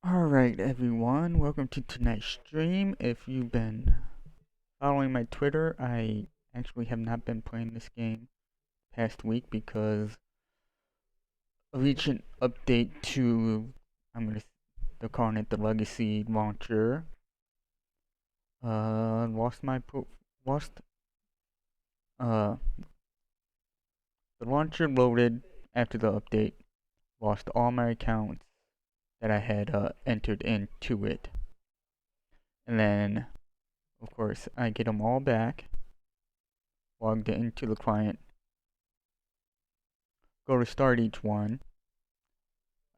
Alright everyone, welcome to tonight's stream. If you've been following my Twitter, I actually have not been playing this game past week because a recent update to, they're calling it the Legacy launcher, lost my lost, uh, the launcher loaded after the update, lost all my accounts that I had entered into it. And then of course, I get them all back, logged into the client, go to start each one,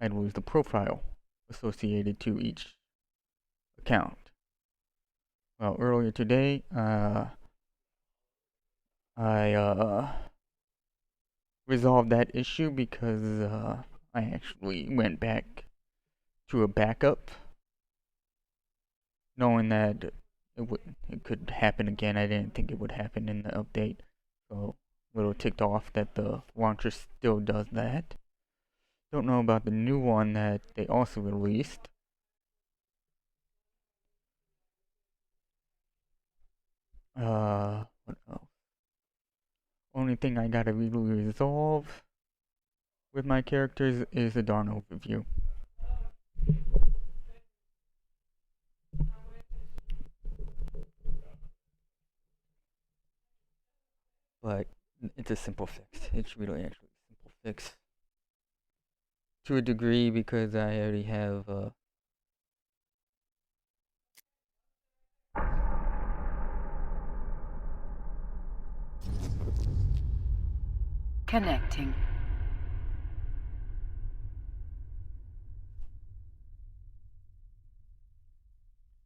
I lose the profile associated to each account. Well, earlier today, I resolved that issue because I actually went back to a backup, knowing that it could happen again. I didn't think it would happen in the update, so a little ticked off that the launcher still does that. Don't know about the new one that they also released. What else? Only thing I gotta really resolve with my characters is the Dawn overview. But it's a simple fix. It's really actually a simple fix. To a degree because I already have Connecting.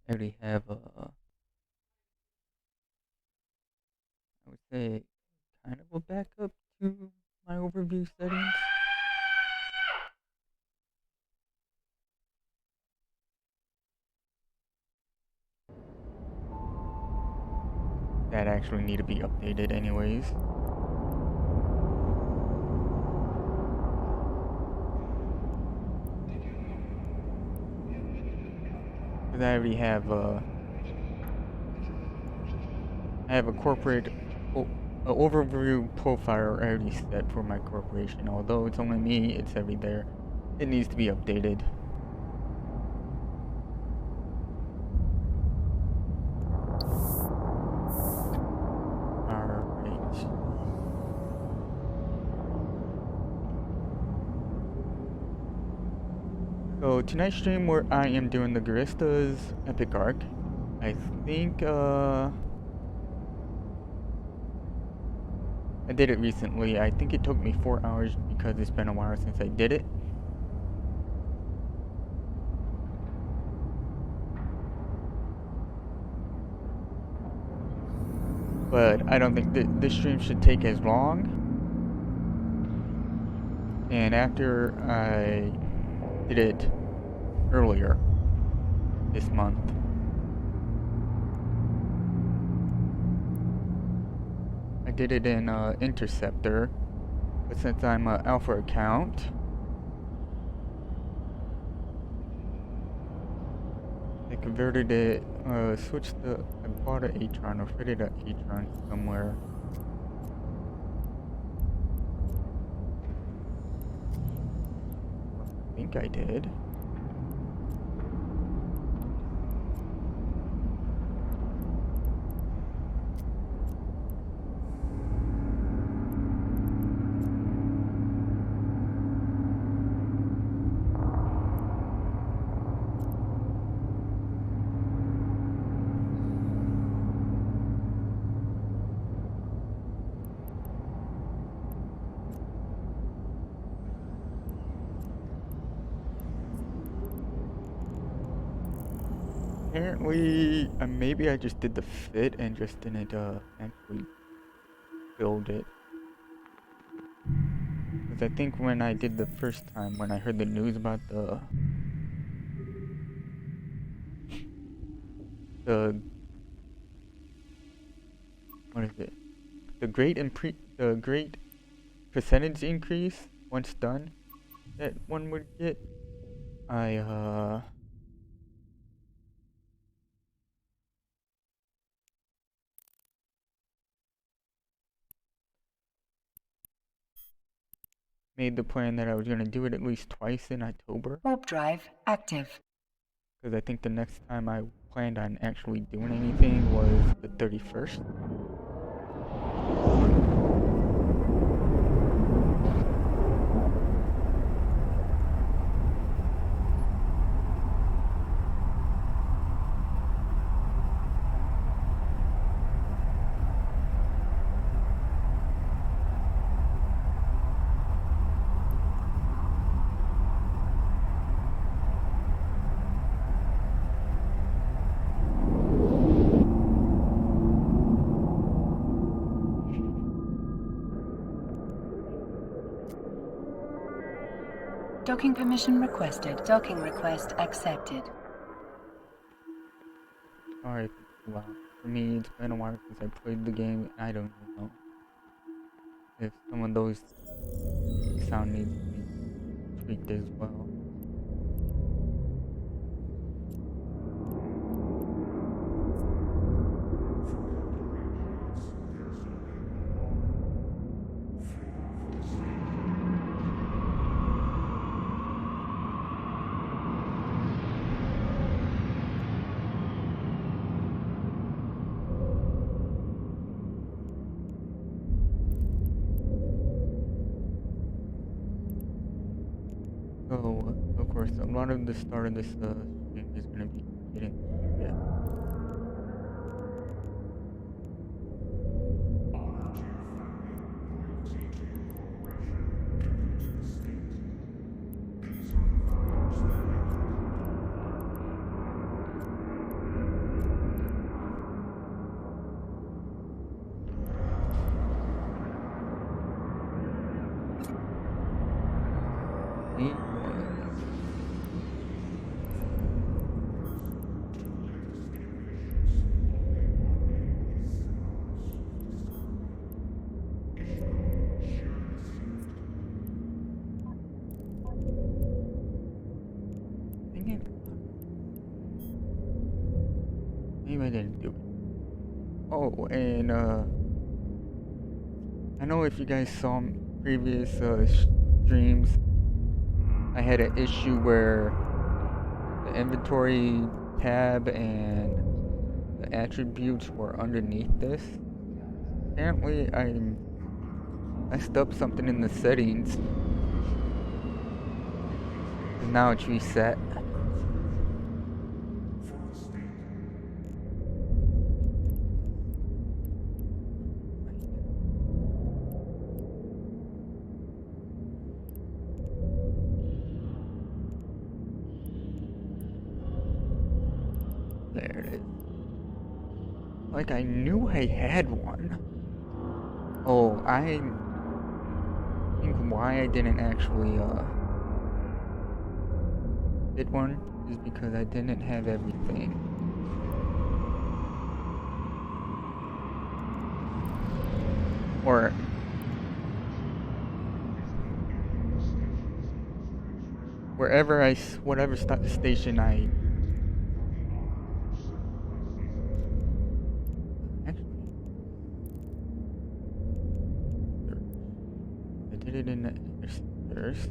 I would say kind of a backup to my overview settings. That actually need to be updated anyways. Because I already have I have a corporate overview profile already set for my corporation. Although it's only me, it's already there. It needs to be updated. Alright. So tonight's stream where I am doing the Guristas epic arc. I think I did it recently. I think it took me 4 hours because it's been a while since I did it. But I don't think this stream should take as long. And after I did it earlier this month, I did it in Interceptor, but since I'm an alpha account, I converted it, I bought an Atron or fitted an Atron somewhere. I think I did. Apparently, maybe I just did the fit and just didn't actually build it. Because I think when I did the first time, when I heard the news about the what is it? The great percentage increase once done that one would get. I made the plan that I was gonna do it at least twice in October. Warp drive active. Because I think the next time I planned on actually doing anything was the 31st. Docking permission requested. Docking request accepted. Sorry if it's loud. For me, it's been a while since I played the game. I don't even know if some of those sound needs to be tweaked as well. So, of course, a lot of the start of this stream is going to be getting maybe I didn't do it. Oh, and I know if you guys saw previous streams, I had an issue where the inventory tab and the attributes were underneath this. Apparently, I messed up something in the settings. And now it's reset. There it is. Like I knew I had one. Oh, I think why I didn't actually did one is because I didn't have everything. Or wherever whatever station I did it in the first.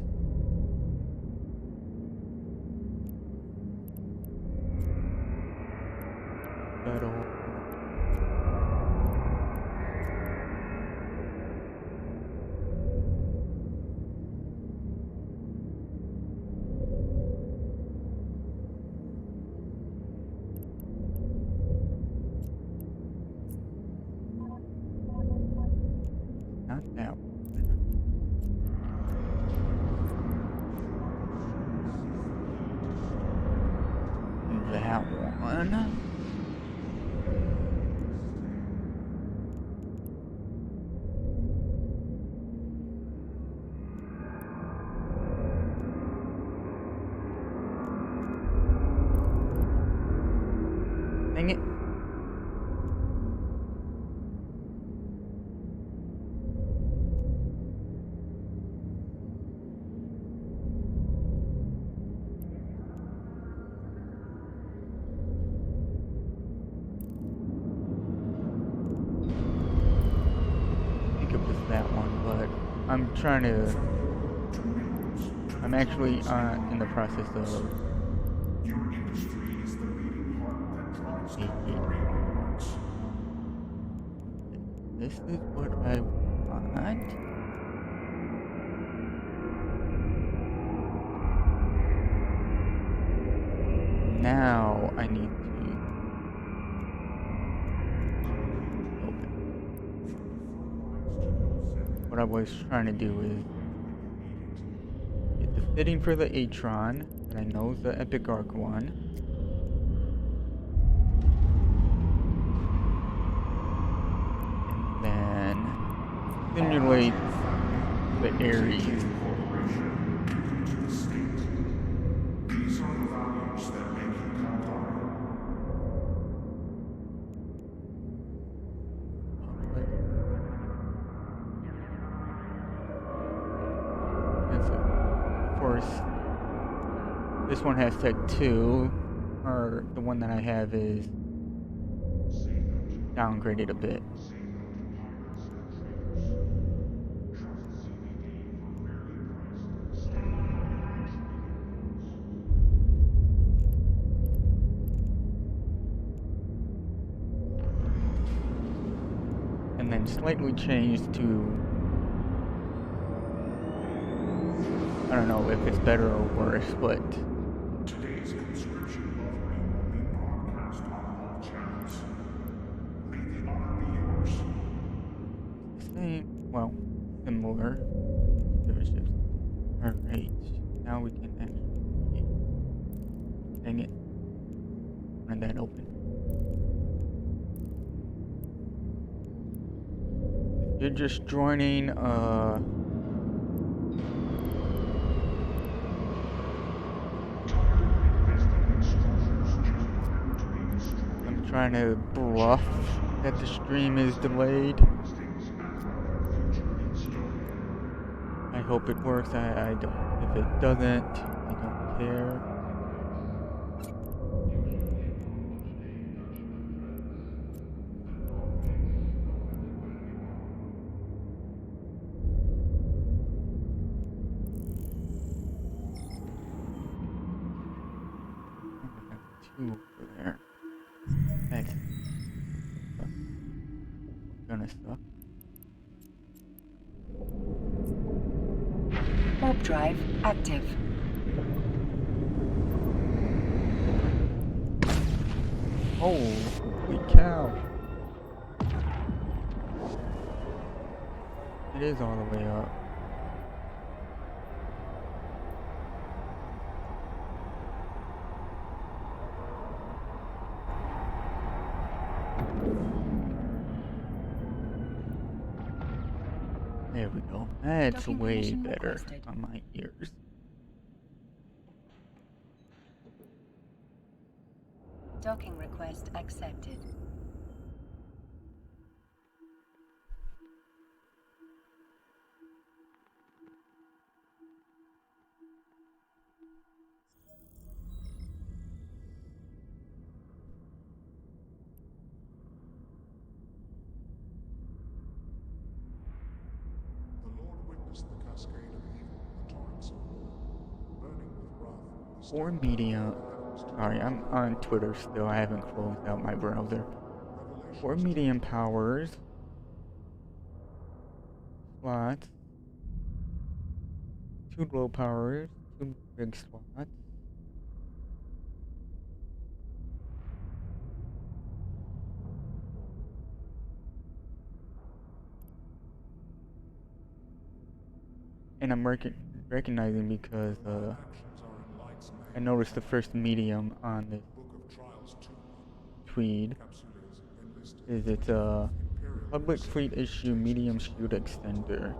Not that one. That one. Dang it. I think it was that one, but I'm trying to I'm actually in the process of Your industry is the beating heart that drives the making. quality hallmarks. This is what I want. Now I need to open. What I was trying to do is get the fitting for the Atron that I know is the Epic Arc one. And then simulate the Aries. These are the values that make you count on. And so, of course, this one has Tech 2, or the one that I have is downgraded a bit. And then slightly changed to, I don't know if it's better or worse, but Today's conscription lottery will be broadcast on all channels. May the honor be yours. the same, well, similar differences. Alright, now we can actually, dang it, run that open. If you're just joining, I'm trying to bluff that the stream is delayed. I hope it works. I don't. If it doesn't, I don't care. Two over there. That's gonna suck. Warp drive active. Holy cow! It is all the way up. There we go. That's Docking way permission better requested. on my ears. Docking request accepted. The Lord witnessed the cascade of evil, the torrents of war. Burning with wrath, he Or stared medium. down the heavens to Sorry, I'm on Twitter still. I haven't closed out my browser. Or medium powers. Slots. 2 low powers. 2 big slots. And I'm recognizing because I noticed the first medium on this tweed is it's a public fleet issue medium shield extender.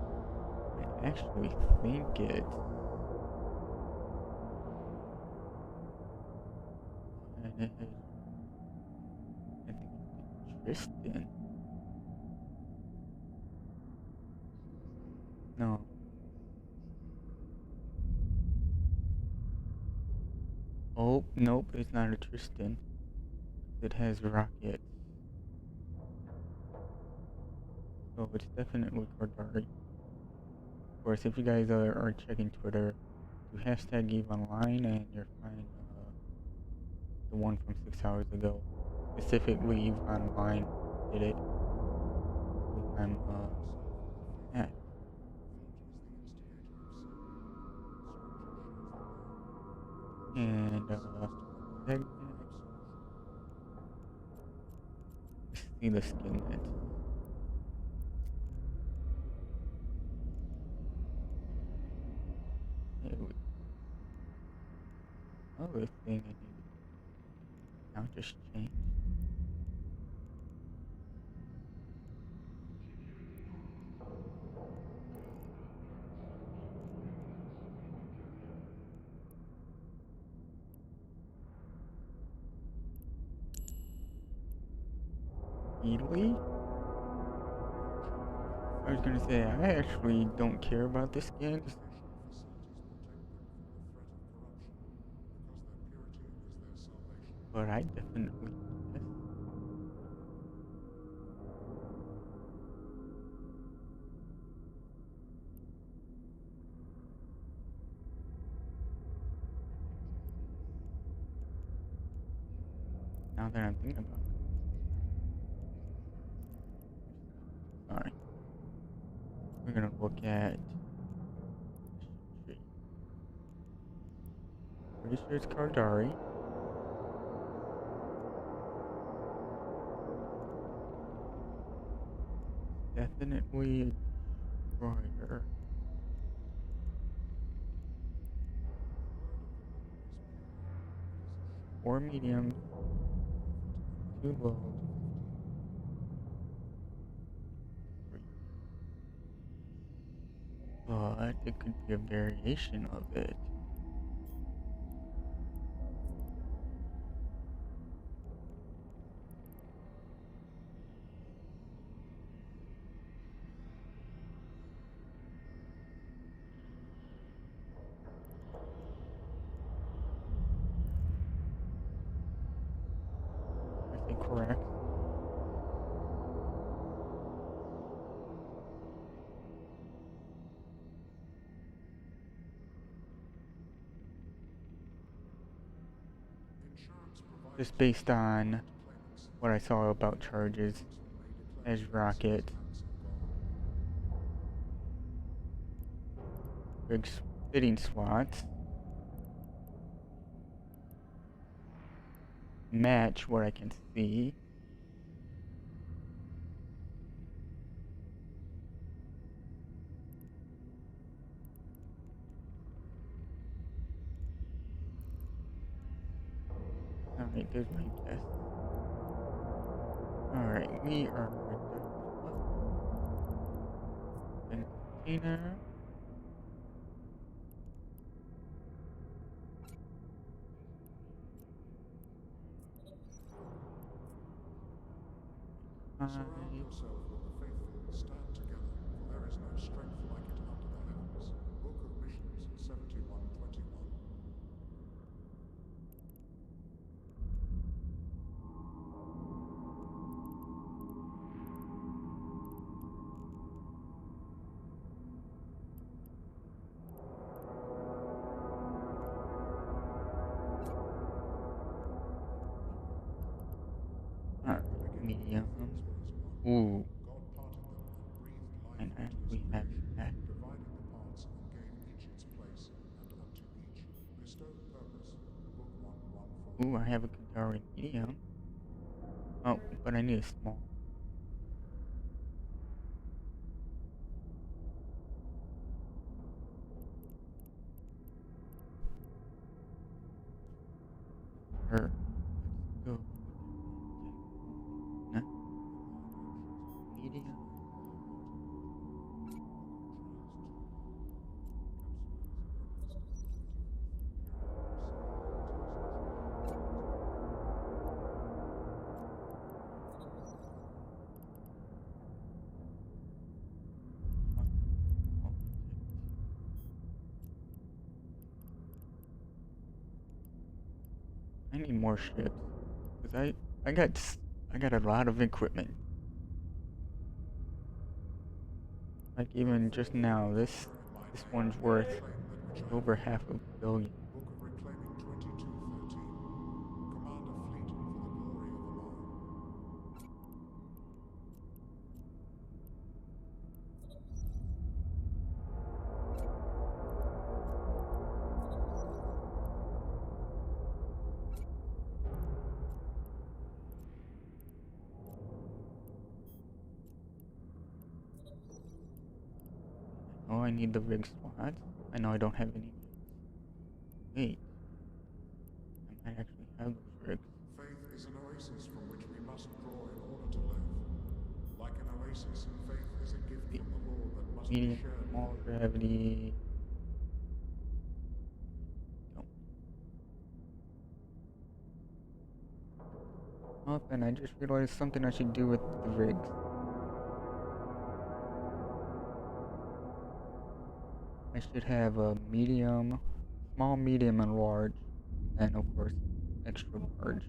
I actually think it's I think it's Tristan. No. Oh, nope, it's not a Tristan. It has rockets. So it's definitely Cordari. Of course, if you guys are checking Twitter, do hashtag Eve online and you'll find the one from 6 hours ago. Specifically, Eve online did it. So I'm at. And segment. Let's see the skin net. Other thing I need now just changed. Italy? I was gonna say I actually don't care about the skins. But I definitely yes. Now that I'm thinking about it. Sorry. We're gonna look at pretty sure it's Cardari. Definitely a destroyer. Four mediums, two lows, three. But it could be a variation of it. I think correct. Just based on what I saw about charges as rocket. Big fitting slots. Match what I can see. Alright, there's my guess. Alright, we are in container. Surround yourself with the faithful, stand together, for there is no strength like it under the heavens. Book of Missions 71:21. Alright, medium. Ooh. And we have that. Divided the parts and gave each its place, and unto each bestowed purpose. Book 1:1. Ooh, I have a Kandari medium. Oh, but I need a small. Let's go. Nah. Medium. I need more ships, cause I got a lot of equipment. Like even just now, this one's worth over half a billion. Book of Reclaiming 2213. Command a fleet for the glory of Amar. Oh, I need the rig squads. I know I don't have any. Wait. I might actually have those rigs. Faith is an oasis from which we must draw in order to live. Like an oasis, faith is a gift from the Lord that must be Medium, shared. small gravity. Oh, and I just realized something I should do with the rigs. I should have a medium, small, medium, and large, and of course, extra large,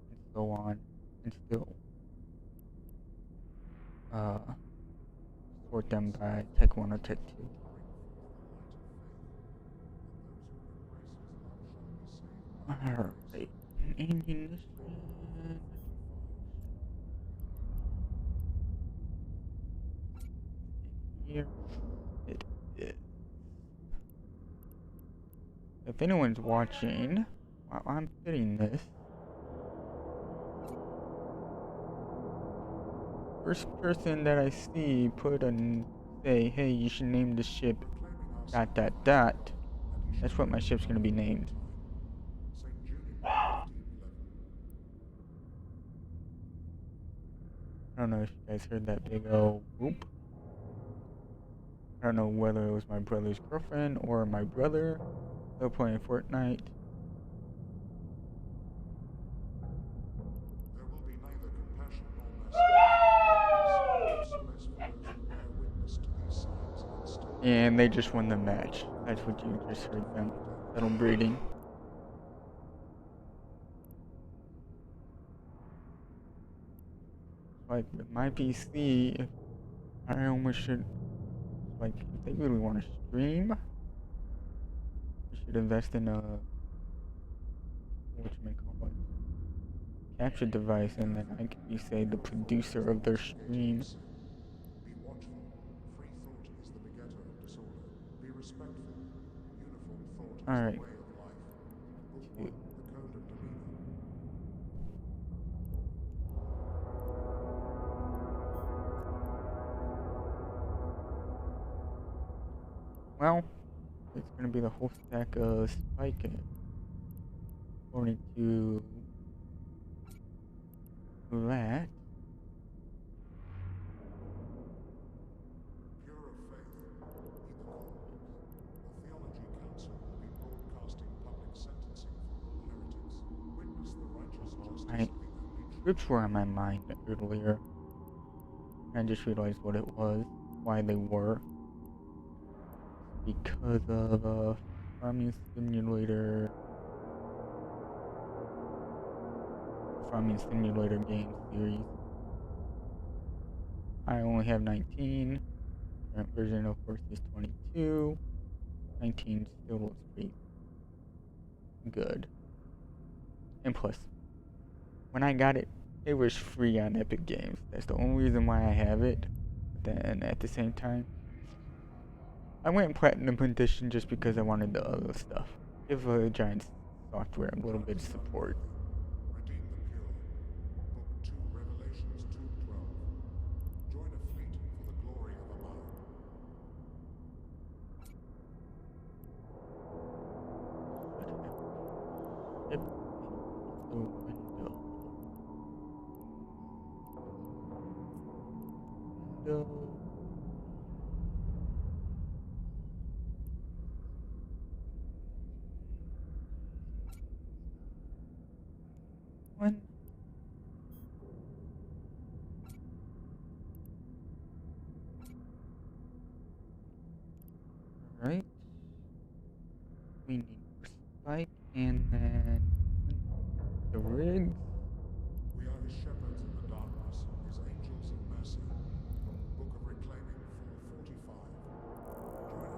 and so on, and still sort them by Tech 1 or Tech 2. Alright, ammunition. Here it is. If anyone's watching while I'm fitting this, first person that I see put say, hey, you should name the ship ... That's what my ship's gonna be named. I don't know if you guys heard that big old whoop. I don't know whether it was my brother's girlfriend or my brother. They're playing Fortnite. There will be neither compassion nor mercy. Mercy for those who bear witness to these signs and still. And they just won the match. That's what you just heard them. Settle breeding. Like with my PC, I almost should, like, if they really want to stream, we should invest in a, whatchamacallit, capture device, and then I could be, say, the producer of their stream. Be watchful. Free thought is the begetter of disorder. Be respectful. Uniform thought is the Alright. way of life. Book 1, the code of demeanor. Well, it's gonna be the whole stack of spike in it. According to that. Pure of faith, be the cause. The Theology Council will be broadcasting public sentencing for all heretics. Witness the righteous justice I of the only true. scripts were on my mind earlier. I just realized what it was, why they were. Because of Farming Simulator game series. I only have 19. Current version, of course, is 22. 19 still looks pretty good. And plus, when I got it, it was free on Epic Games. That's the only reason why I have it. But then at the same time, I went Platinum Edition just because I wanted the other stuff. Give Giant Software a little bit of support. Redeem the pure. Book 2, Revelations 2:12. Join a fleet for the glory of Amar. Yep. The window. One. Alright. We need more spike and then the rigs. We are his shepherds in the darkness, his angels of mercy. Book of Reclaiming 4:45. Join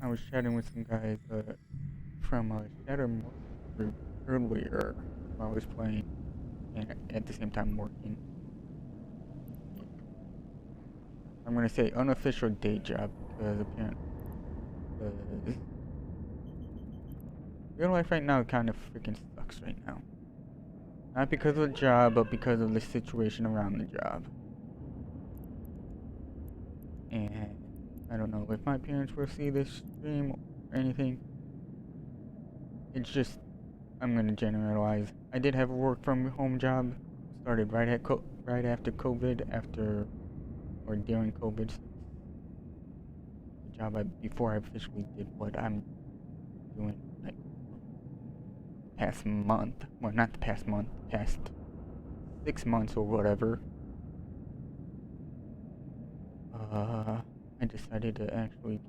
I was chatting with some guys from Shatter group earlier while I was playing and at the same time working. I'm gonna say unofficial day job because apparently real life right now kind of freaking sucks right now. Not because of the job, but because of the situation around the job. And I don't know if my parents will see this stream or anything. It's just, I'm gonna generalize. I did have a work from home job. Started right after COVID, or during COVID. The job before I officially did what I'm doing, like past month. Well, not the past month, past 6 months or whatever. I decided to actually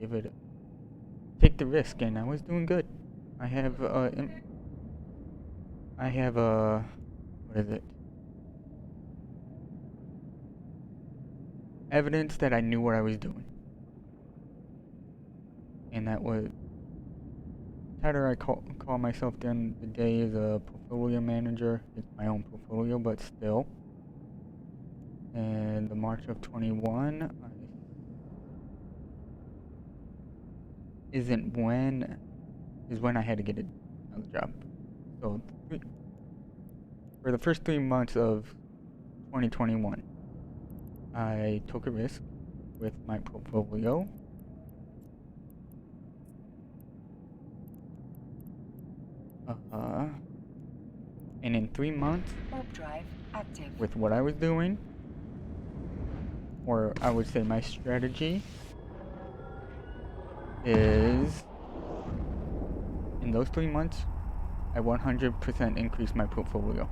take the risk, and I was doing good. I have what is it? Evidence that I knew what I was doing. And that was, title I call myself during the day is a portfolio manager. It's my own portfolio, but still. And the March of 21 is when I had to get another job. So for the first 3 months of 2021, I took a risk with my portfolio. And in 3 months, Warp drive active. with what I was doing, or I would say my strategy, is in those 3 months, I 100% increased my portfolio.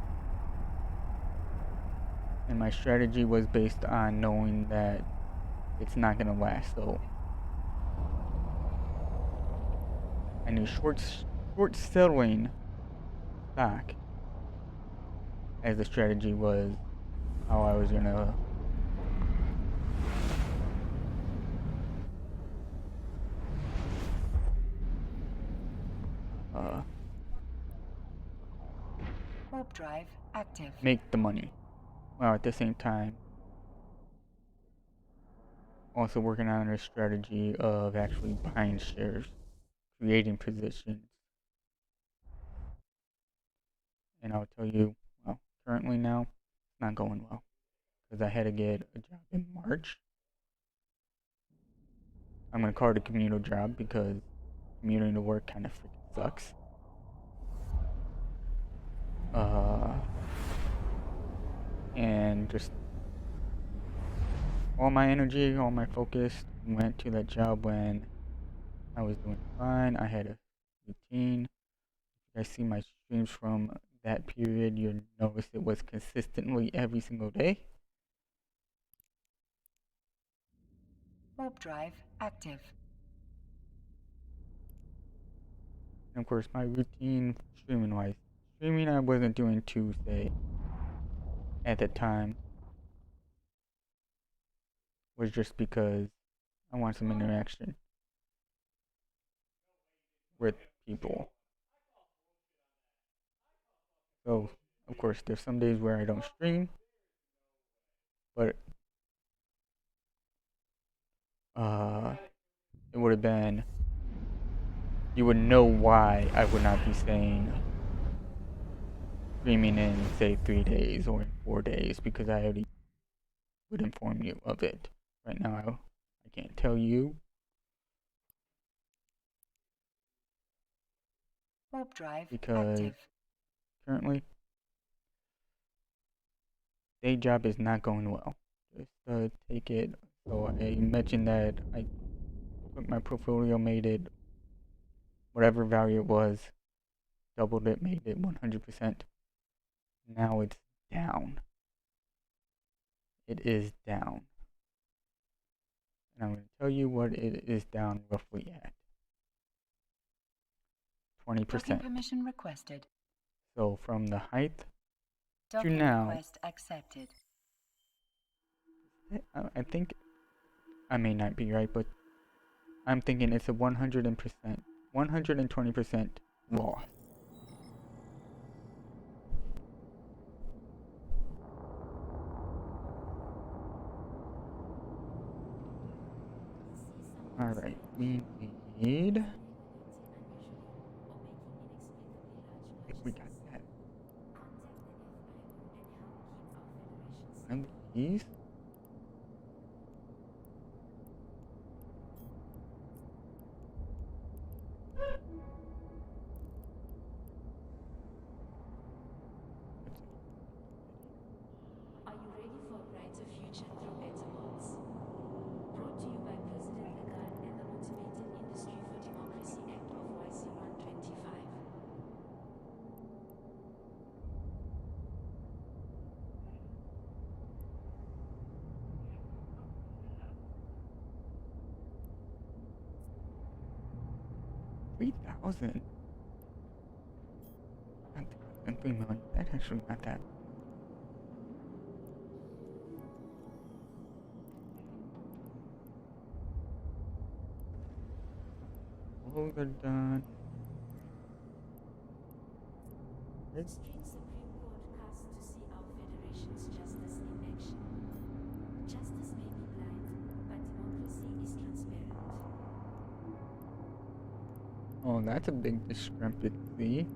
And my strategy was based on knowing that it's not going to last. So I knew short selling stock as a strategy was how I was going to Warp drive active. make the money, while at the same time also working on a strategy of actually buying shares, creating positions. And I'll tell you, well, currently now, it's not going well. Because I had to get a job in March. I'm going to call it a commuter job because commuting to work kind of freaking sucks. And just all my energy, all my focus went to that job when I was doing fine. I had a routine. If you guys see my streams from that period, you'll notice it was consistently every single day. Warp drive active. And of course, my routine streaming wise. Streaming I wasn't doing Tuesday at the time. Was just because I want some interaction with people. So, of course, there's some days where I don't stream, but it would have been, you would know why I would not be saying streaming in, say, 3 days or in 4 days, because I already would inform you of it. Right now, I can't tell you. Warp drive Because active. currently, day job is not going well. Just take it. So I mentioned that I took my portfolio, made it whatever value it was, doubled it, made it 100%. Now it's down. It is down. And I'm going to tell you what it is down roughly at. 20%. Docking permission requested. So from the height Docking now. request accepted. I think I may not be right, but I'm thinking it's a 120% loss. Alright, we need... If we got that. One of these. Are you ready for a brighter future through better bonds? Brought to you by President Lagarde and the Automated Industry for Democracy Act of YC 125. $3,000. Not $3 million. That's actually not that. All are done. String Supreme Court cast to see our Federation's justice in action. Justice may be blind, but democracy is transparent. Oh, that's a big discrepancy.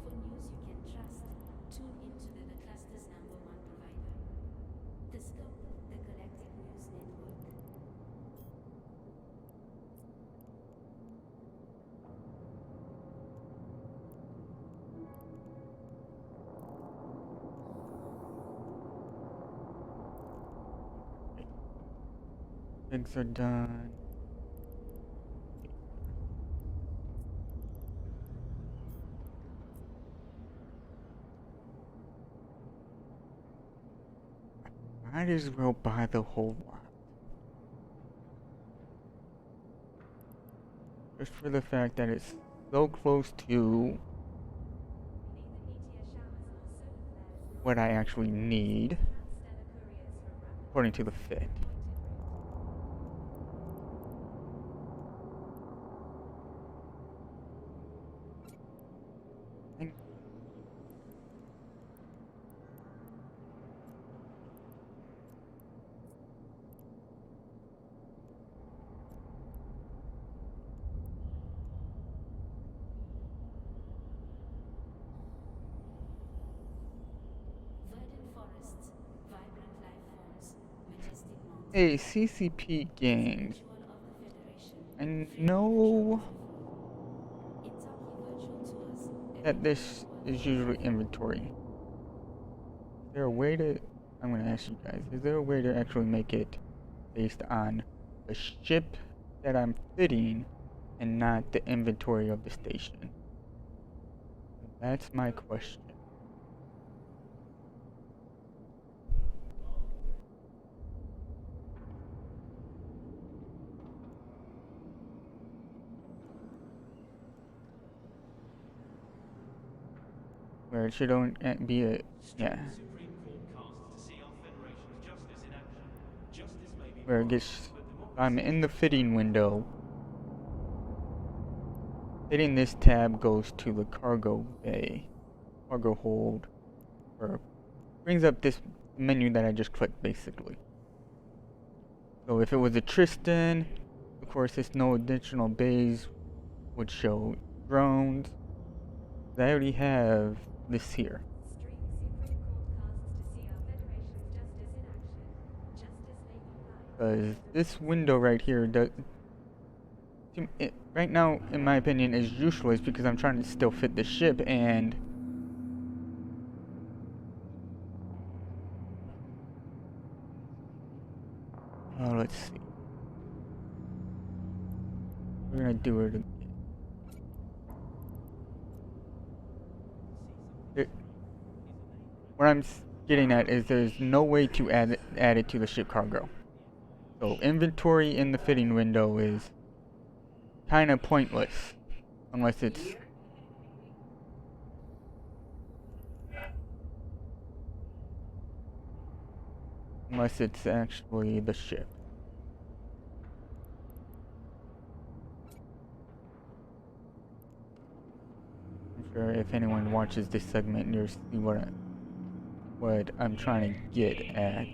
For news you can trust, tune into the cluster's #1 provider. The Scope, the Galactic News Network. Eggs are done. Might as well buy the whole lot. Just for the fact that it's so close to what I actually need, according to the Fed. Verdant forests, vibrant life forms, majestic mountains. Hey, CCP gangs. Visual of the Federation. I know Intalki virtual tours. that this is usually inventory. Is there a way to... I'm gonna ask you guys, is there a way to actually make it based on the ship that I'm fitting and not the inventory of the station? That's my question. Where it should only be a... yeah. Supreme Court cast to see our Federation's justice in action. Justice may be Where it blind, gets... but I'm democracy in the fitting window. Hitting this tab goes to the cargo bay. Cargo hold. Or brings up this menu that I just clicked, basically. So if it was a Tristan, of course it's no additional bays would show drones. I already have this here. String Supreme Court casts to see our Federation's justice in action. Justice may be blind. Because this window right here does... right now, in my opinion, is useless because I'm trying to still fit the ship and... oh, let's see. We're gonna do it again. What I'm getting at is there's no way to add it to the ship cargo. So inventory in the fitting window is kind of pointless unless it's actually the ship. I'm sure if anyone watches this segment, you'll see what I'm trying to get at.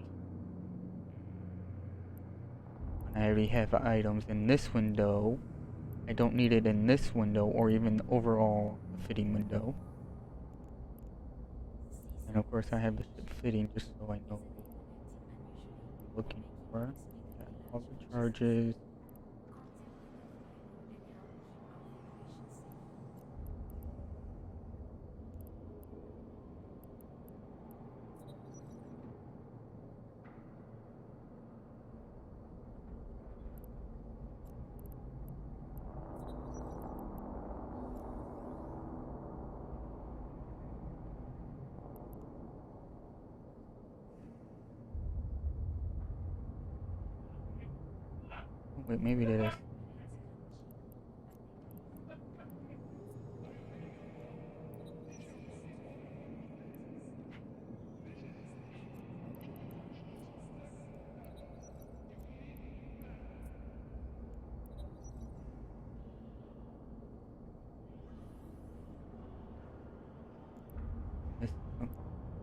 I already have items in this window. I don't need it in this window or even overall fitting window. And of course I have the ship fitting just so I know what I'm looking for. Got all the charges. Oh, wait, maybe that is.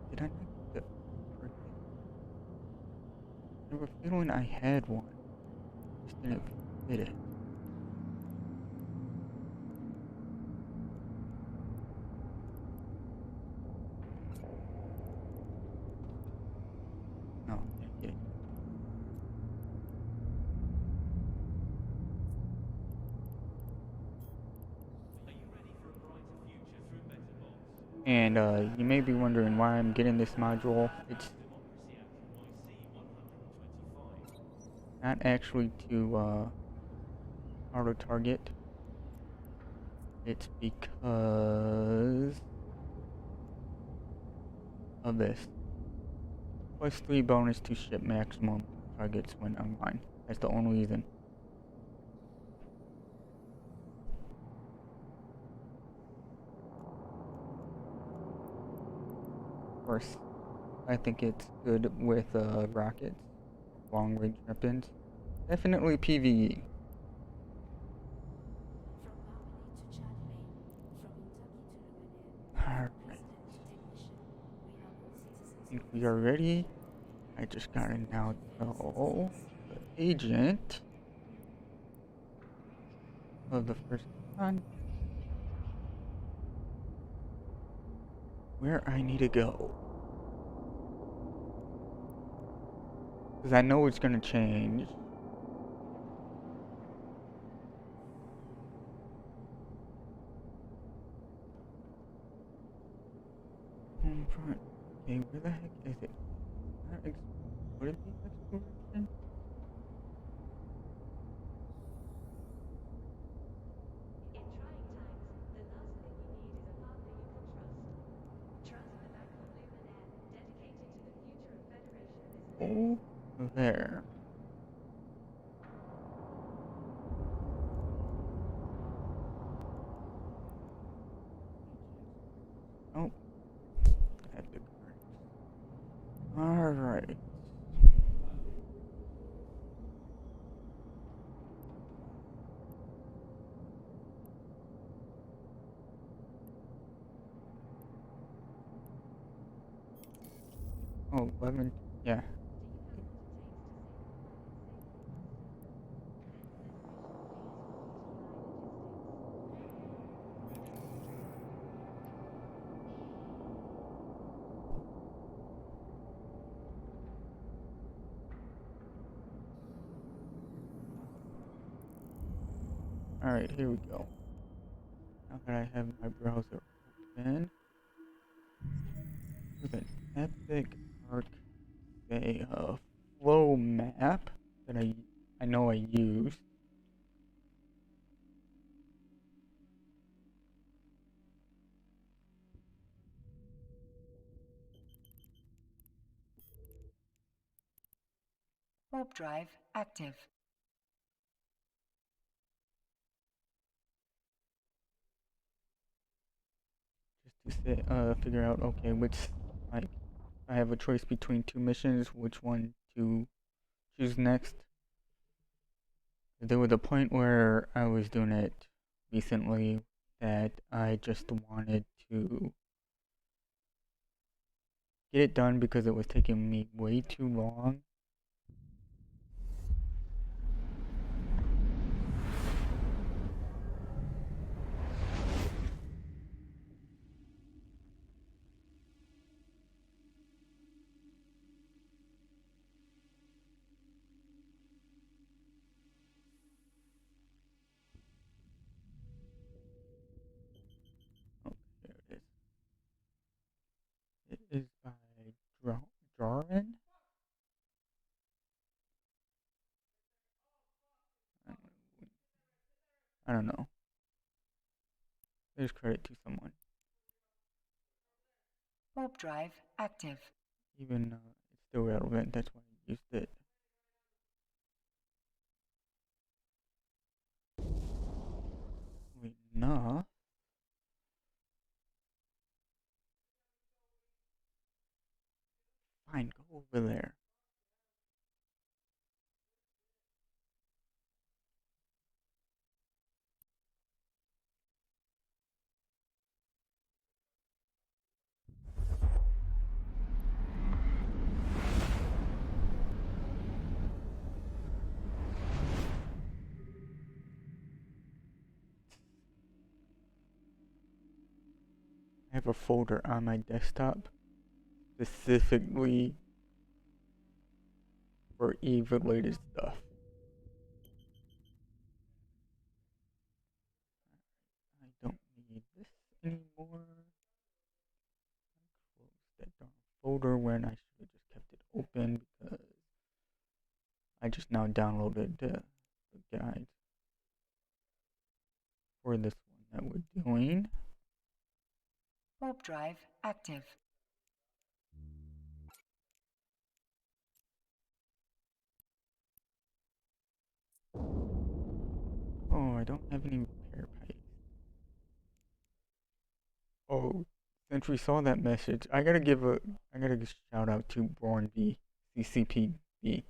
Did I not get the target? I have a feeling I had one. Just didn't fit it. No, can't get it. Are you ready for a brighter future through better bonds? And you may be wondering why I'm getting this module. It's Democracy Act YC 125. not actually to auto target. It's because of this. Plus 3 bonus to ship maximum targets when online. That's the only reason. Of course, I think it's good with rockets, long range weapons. Definitely PvE. Alright. I think we are ready. I just gotta now tell the agent of the first one where I need to go. Because I know it's gonna change. Home front. Okay, where the heck is it? Would it be exploration? In trying times, the last thing you need is a partner you can trust. Trust the Bank of Luminaire, dedicated to the future of Federation business. Oh, there. Oh, I had the card. Alright. Oh, 11. Yeah. Alright, here we go. Now that I have my browser open, with an epic arc, say, flow map that I know I use. Warp drive active. figure out, okay, which, like, I have a choice between two missions, which one to choose next. There was a point where I was doing it recently that I just wanted to get it done because it was taking me way too long. Oh, there it is. It is by Jarin? I don't know. There's credit to someone. Warp drive active. Even it's still relevant, that's why I used it. Wait, nah. Fine, go over there. I have a folder on my desktop specifically for Eve related stuff. I don't need this anymore. Close that darn folder when I should have just kept it open because I just now downloaded the guide for this one that we're doing. Warp drive active. Oh, I don't have any repair pipes. Oh, since we saw that message, I gotta give a shout out to Born V, CCPB.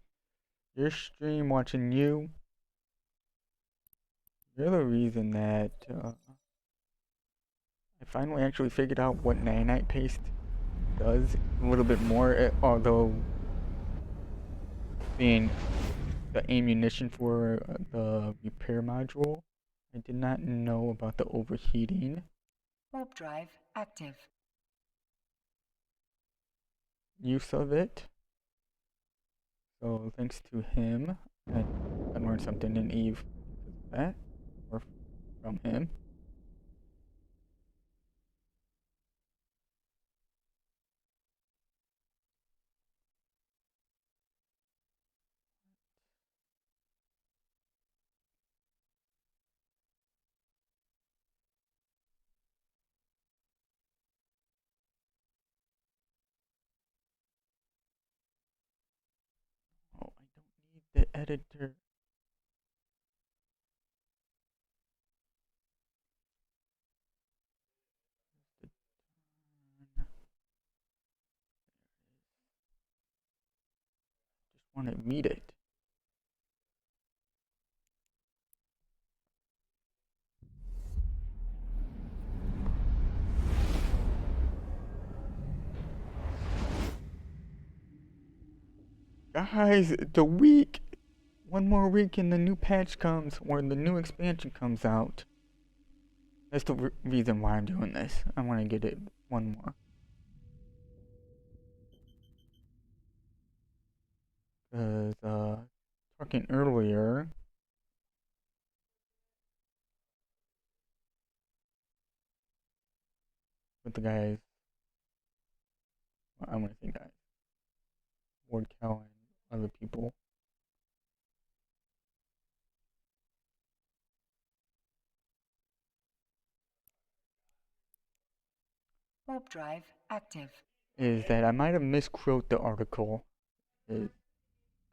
Your stream watching you. You're the reason that I finally actually figured out what nanite paste does a little bit more, although being the ammunition for the repair module, I did not know about the overheating Warp drive active. use of it. So thanks to him, I learned something in Eve because of that, or from him. Oh, I don't need the editor. Just want to read it. Guys, one more week and the new patch comes, or the new expansion comes out. That's the reason why I'm doing this. I want to get it one more. Because, talking earlier, with the guys, well, I'm going to say guys, Ward Cal and other people, Warp drive active. is that I might have misquoted the article. Because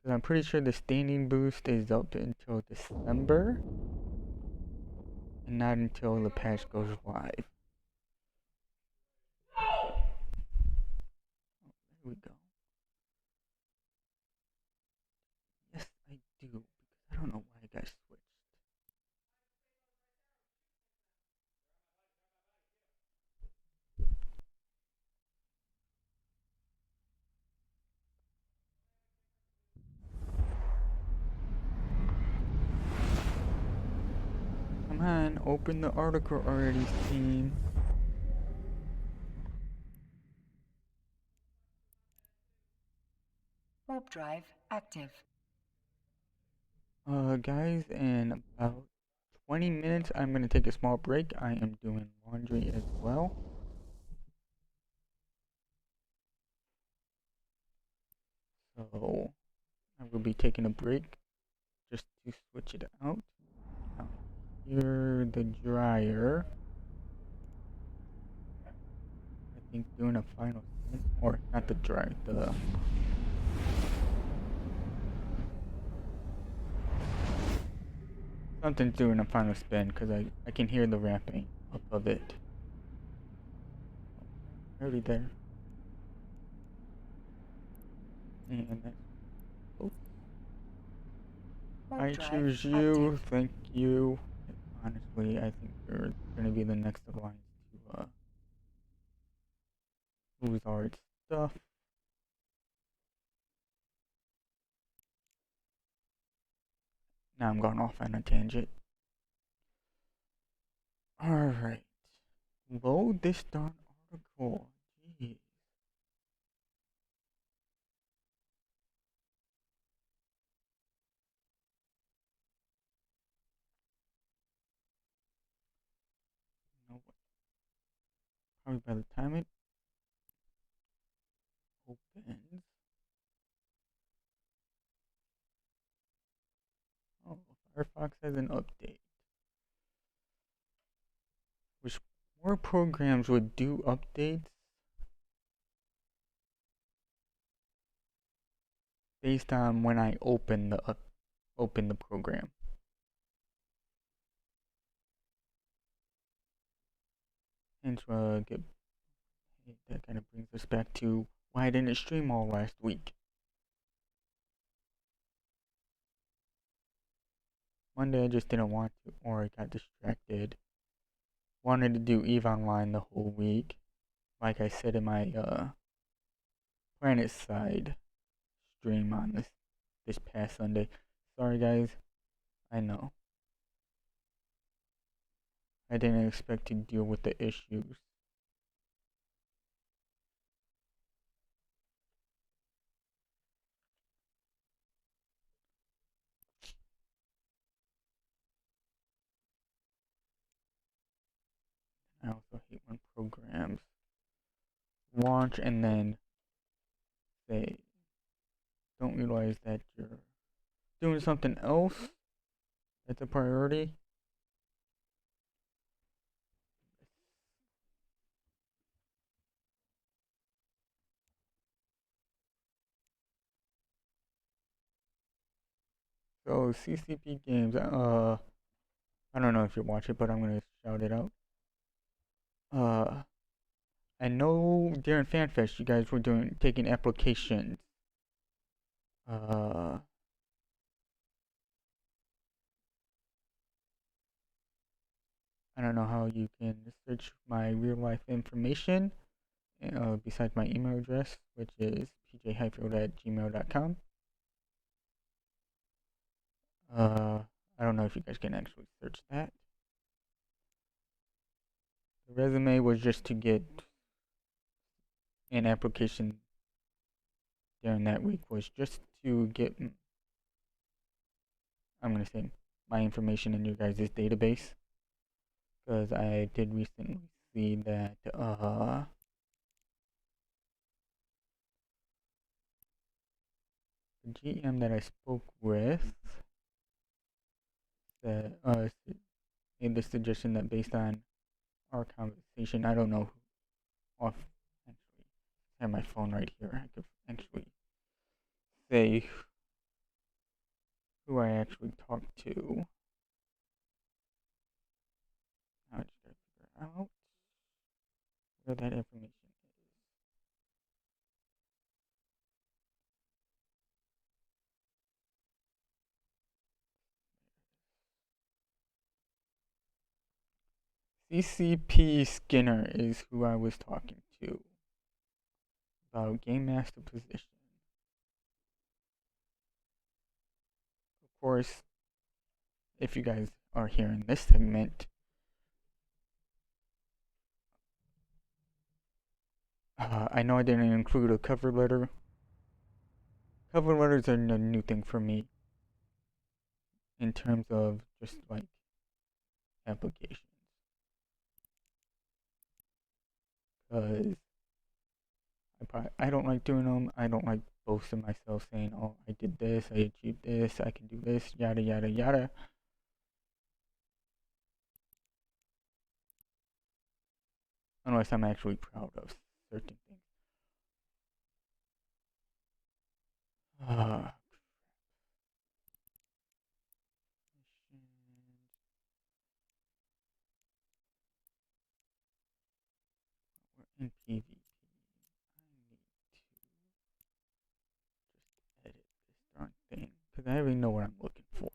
I'm pretty sure the standing boost is up until December, and not until the patch goes live. Here we go. Yes, I do, because I don't know why I got switched. Come on, open the article already, Steam. Warp drive active. Guys, in about 20 minutes, I'm gonna take a small break. I am doing laundry as well. So, I will be taking a break just to switch it out. Now, here, the dryer. I think doing a final spin, or not the dryer, the something's doing a final spin because I can hear the ramping up of it. Already there. And that's, oh, Warp I drive choose you. active. Thank you. Honestly, I think you're gonna be the next alliance to lose all its stuff. Now I'm going off on a tangent. Alright. Load this darn article. Jeez. You know what? Probably by the time it opens. Oh, Firefox has an update. Wish more programs would do updates based on when I open the program. And that kind of brings us back to why I didn't stream all last week. Monday I just didn't want to, or I got distracted. Wanted to do EVE Online the whole week, like I said in my Planet Side stream on this past Sunday. Sorry guys, I know. I didn't expect to deal with the issues. I also hate when programs launch and then they don't realize that you're doing something else that's a priority. So CCP games, I don't know if you watch it, but I'm gonna shout it out. I know during FanFest you guys were taking applications. I don't know how you can search my real life information besides my email address, which is pj-highfield@gmail.com. I don't know if you guys can actually search that. The resume was just to get an application during that week, was just to get, I'm going to say, my information in your guys' database. Because I did recently see that, the GM that I spoke with that, made the suggestion that based on our conversation, I don't know off, actually, I have my phone right here, I could actually say who I actually talked to. Now I just gotta figure out where that information is. CCP Skinner is who I was talking to about Game Master position. Of course, if you guys are hearing this segment, I know I didn't include a cover letter. Cover letters are a new thing for me in terms of just like applications. Because I don't like doing them. I don't like boasting myself saying, oh, I did this, I achieved this, I can do this, yada, yada, yada. Unless I'm actually proud of certain things. Uh, we're in PvP. I need to just edit this darn thing because I already know what I'm looking for.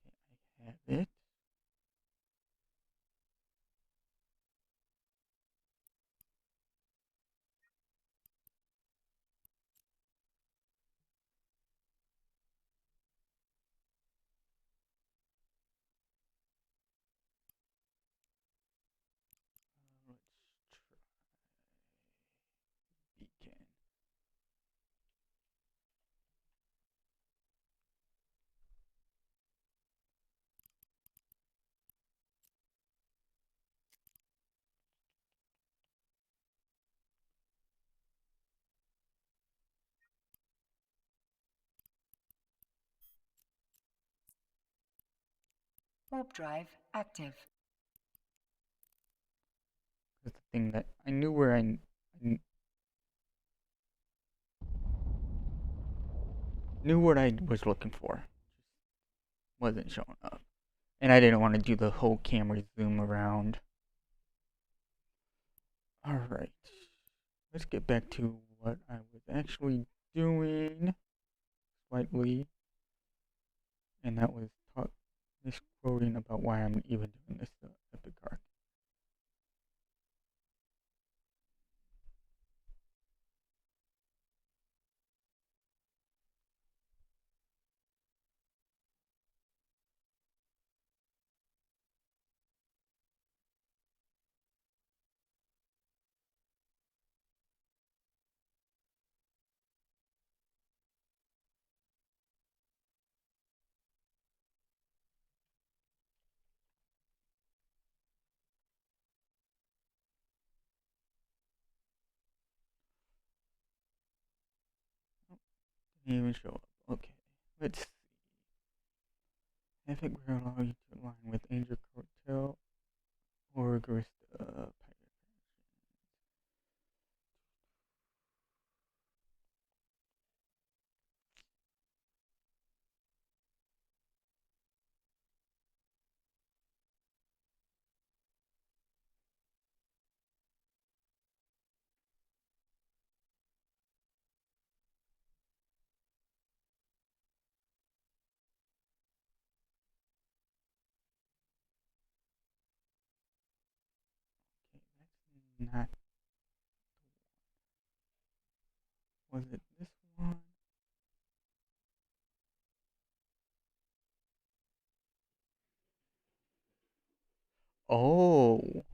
Okay, I have it. Let's try beacon. Warp drive active. That's the thing that I knew where I knew what I was looking for. Just wasn't showing up. And I didn't want to do the whole camera zoom around. Alright. Let's get back to what I was actually doing slightly. And that was misquoting about why I'm even doing this epic arc. Didn't even show up. Okay. Let's see. Epic will allow you to align with Angel Cartel or Guristas. Okay, that's not. Was it this one? Oh.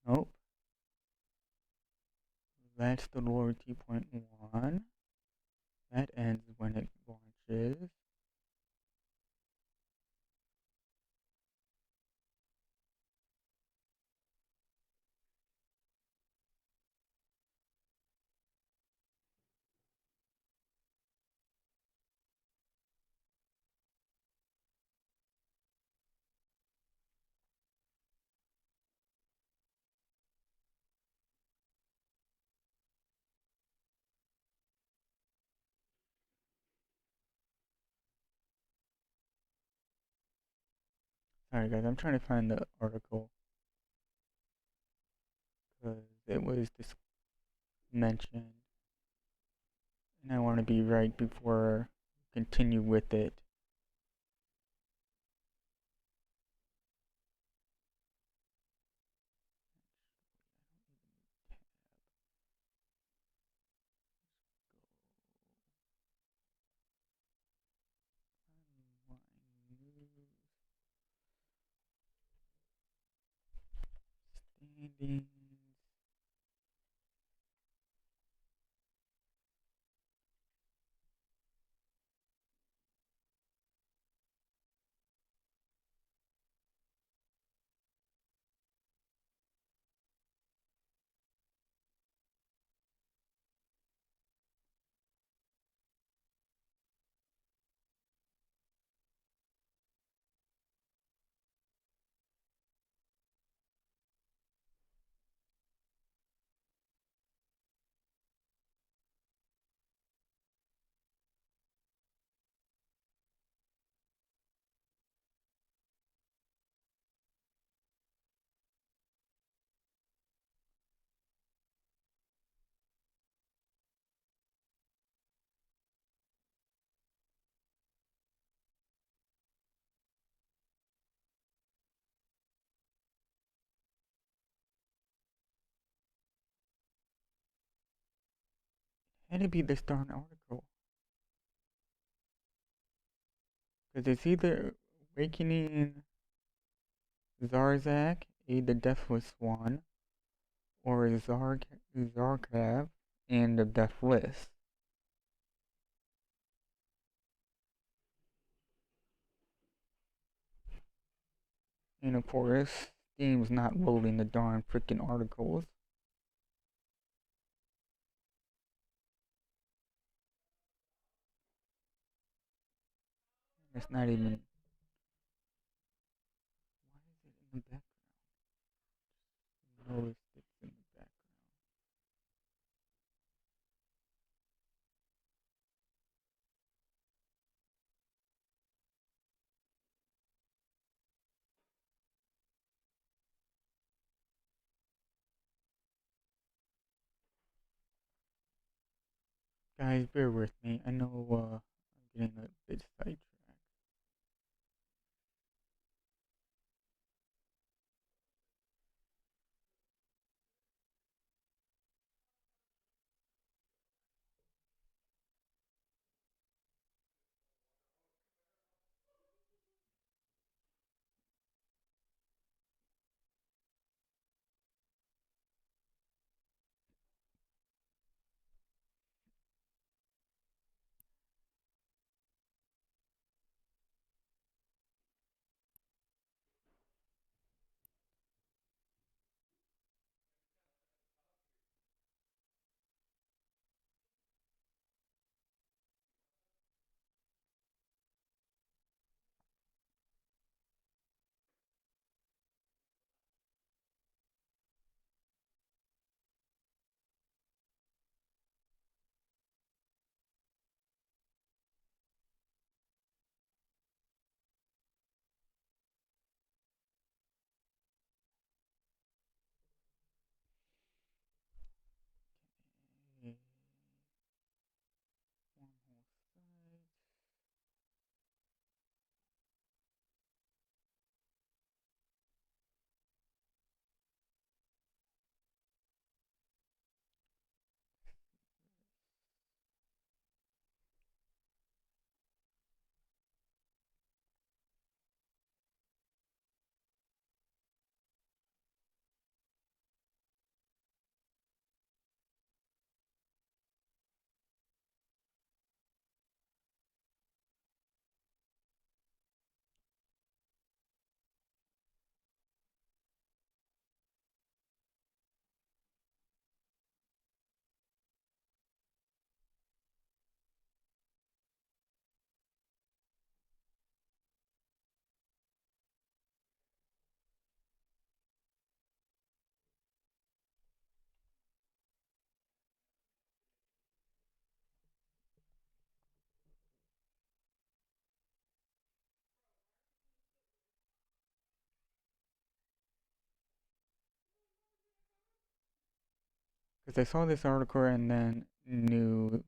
Nope. That's the loyalty point 1. That ends when it launches. Sorry guys, I'm trying to find the article. because it was just mentioned, and I want to be right before I continue with it. Standings. Had to be this darn article. Because it's either Awakening Zarzak, the Deathless One, or Zarkav and the Deathless. And of course, Steam's not loading the darn freaking articles. It's not even. Why is it in the background? Notice it's in the background. Guys, bear with me. I know I'm getting a bit sidetracked. because I saw this article and then knew.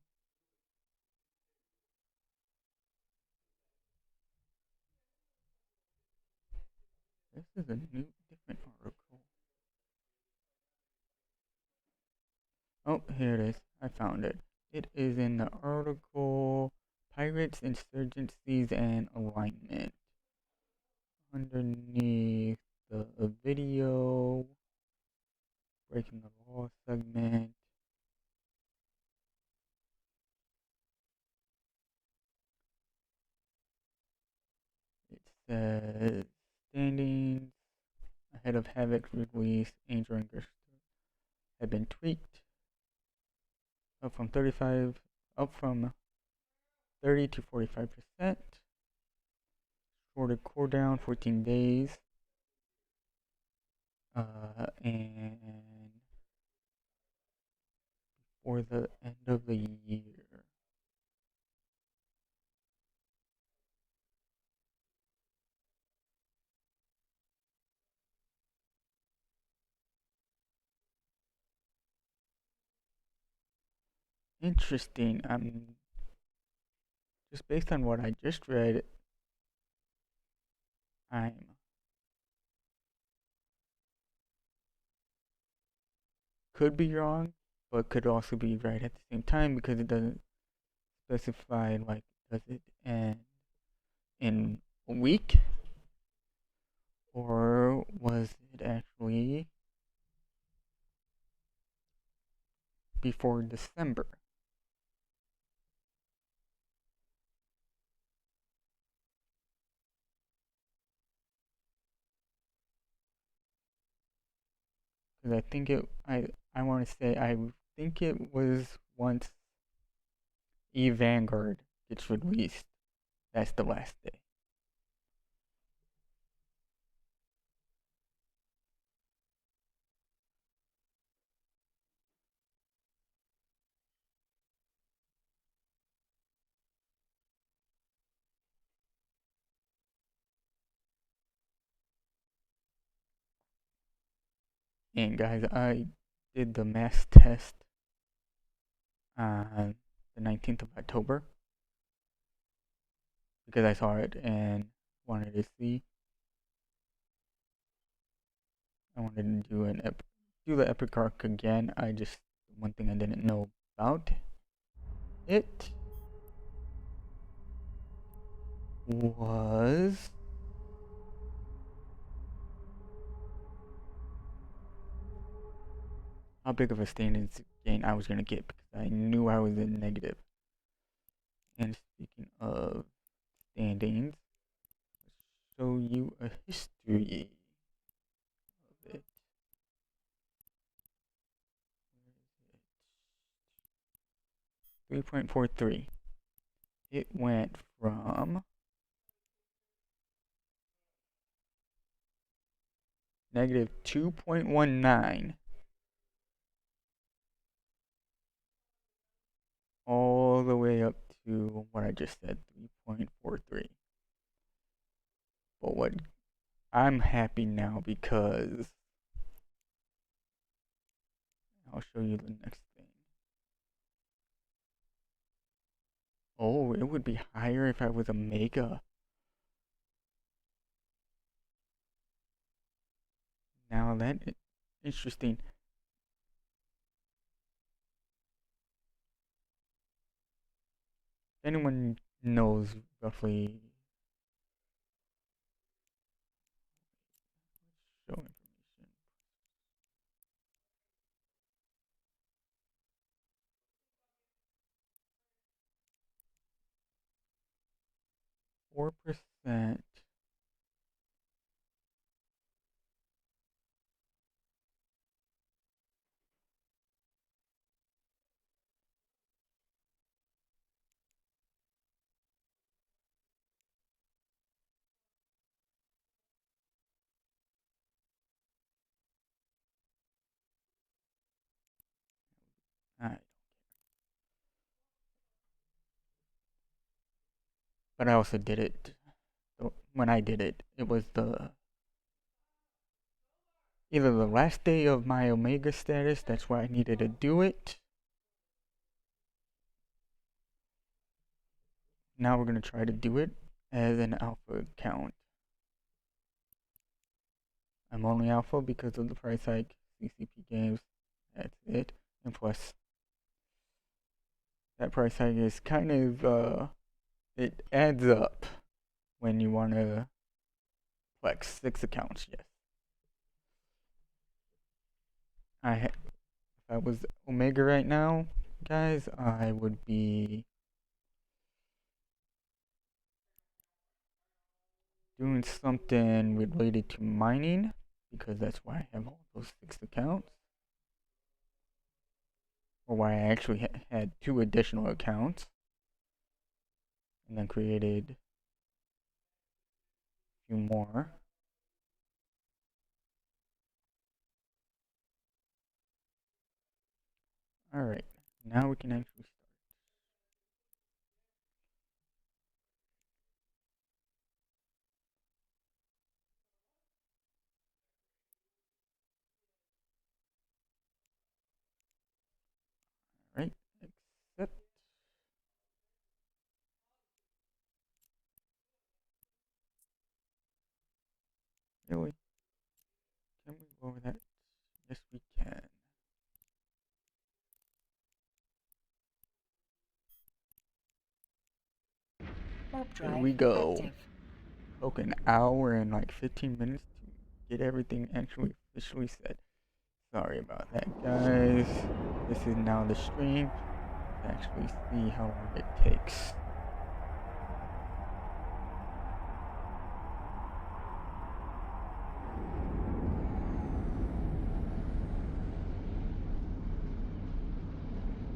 This is a new, different article. Oh, here it is. I found it. It is in the article Pirates, Insurgencies, and Alignment. Underneath the video, breaking the law segment. It says standings ahead of Havoc release, Angel and Guristas have been tweaked up from 30 to 45%. Shorter cooldown, 14 days. And for the end of the year. Interesting. Just based on what I just read, I'm could be wrong, but could also be right at the same time because it doesn't specify like does it end in a week or was it actually before December? Because I want to say I think it was once E Vanguard gets released. That's the last day. And guys, I did the mass test on the 19th of October because I saw it and wanted to see. I wanted to do the epic arc again. One thing I didn't know about it was how big of a standings gain I was gonna get because I knew I was in negative. And speaking of standings, let's show you a history of it. 3.43. It went from negative 2.19 all the way up to what I just said, 3.43. But what I'm happy now because I'll show you the next thing. Oh, it would be higher if I was a mega. Now that interesting. If anyone knows roughly show information. 4%. Alright. But I also did it. So when I did it, it was the either the last day of my Omega status, that's why I needed to do it. Now we're going to try to do it as an alpha account. I'm only alpha because of the price hike, CCP games, that's it. And plus, that price hike is kind of, it adds up when you want to flex 6 accounts, yes. If I was Omega right now, guys, I would be doing something related to mining, because that's why I have all those 6 accounts. Or why I actually had 2 additional accounts. And then created a few more. Alright, now we can actually start. Alright, accept. Really? Can we go over that? Yes, we can. Warp There drive we go. active. Took an hour and like 15 minutes to get everything actually officially set. Sorry about that, guys. This is now the stream to actually see how long it takes.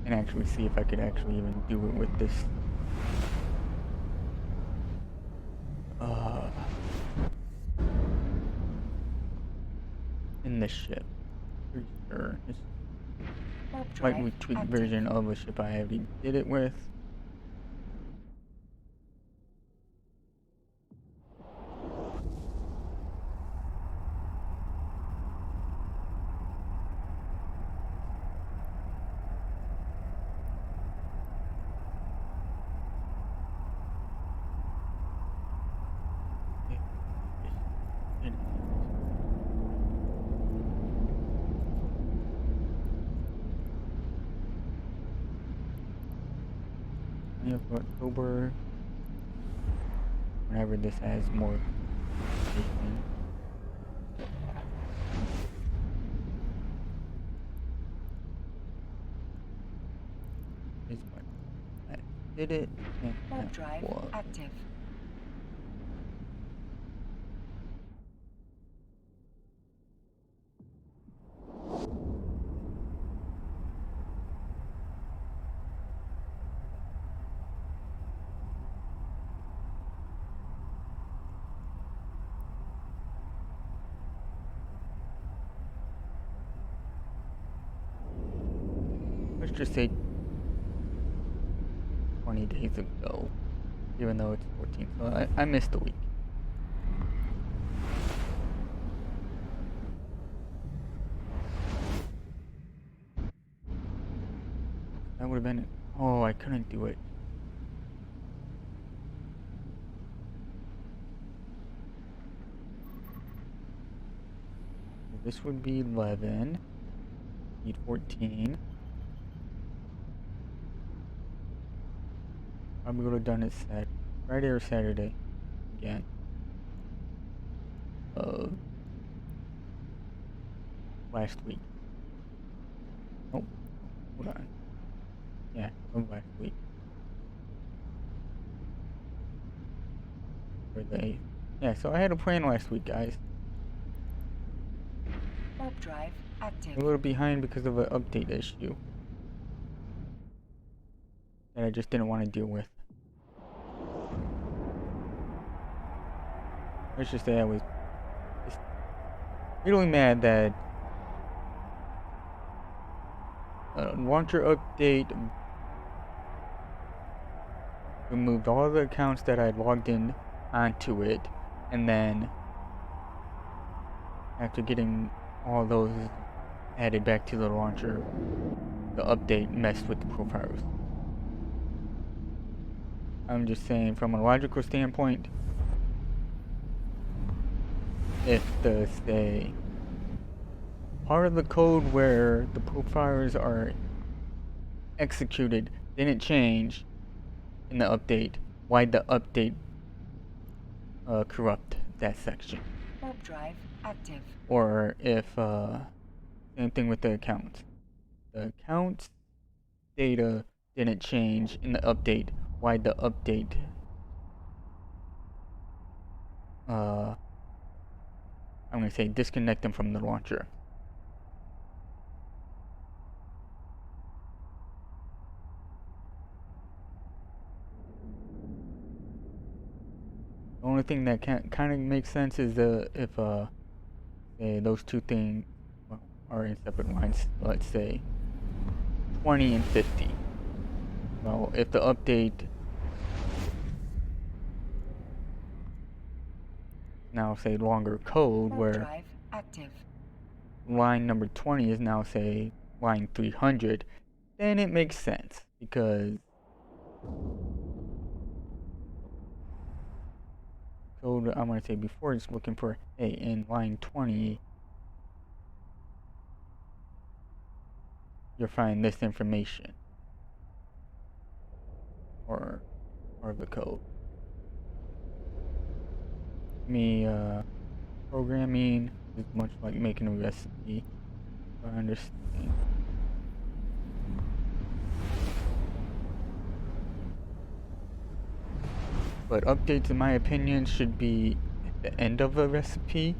And actually see if I could actually even do it with this. In the ship. Pretty sure it's Warp drive slightly tweaked active. version of a ship I already did it with. Of October, whenever this has more information. Is what I did it and Warp that drive was. active. Let's just say 20 days ago, even though it's 14, so I missed a week. That would have been it. Oh, I couldn't do it. This would be 11. Need 14. Probably would have done it Friday or Saturday again. Last week. Oh, hold on. Yeah, of last week. Yeah, so I had a plan last week, guys. Warp drive active. A little behind because of an update issue that I just didn't want to deal with. Let's just say I was just really mad that launcher update removed all the accounts that I had logged in onto it, and then after getting all those added back to the launcher, the update messed with the profiles. I'm just saying, from a logical standpoint, if the, say, part of the code where the profilers are executed didn't change in the update, why'd the update corrupt that section? Warp drive active. Or if, same thing with the accounts. The accounts data didn't change in the update, why'd the update I'm gonna say disconnect them from the launcher? The only thing that kind of makes sense is if say those two things are in separate lines. Let's say 20 and 50. Well, if the update now say longer code Warp where drive active. line number 20 is now say line 300, then it makes sense because code I'm gonna say before is looking for, hey, in line 20 you'll find this information or of the code. Programming is much like making a recipe. I understand. But updates, in my opinion, should be at the end of a recipe,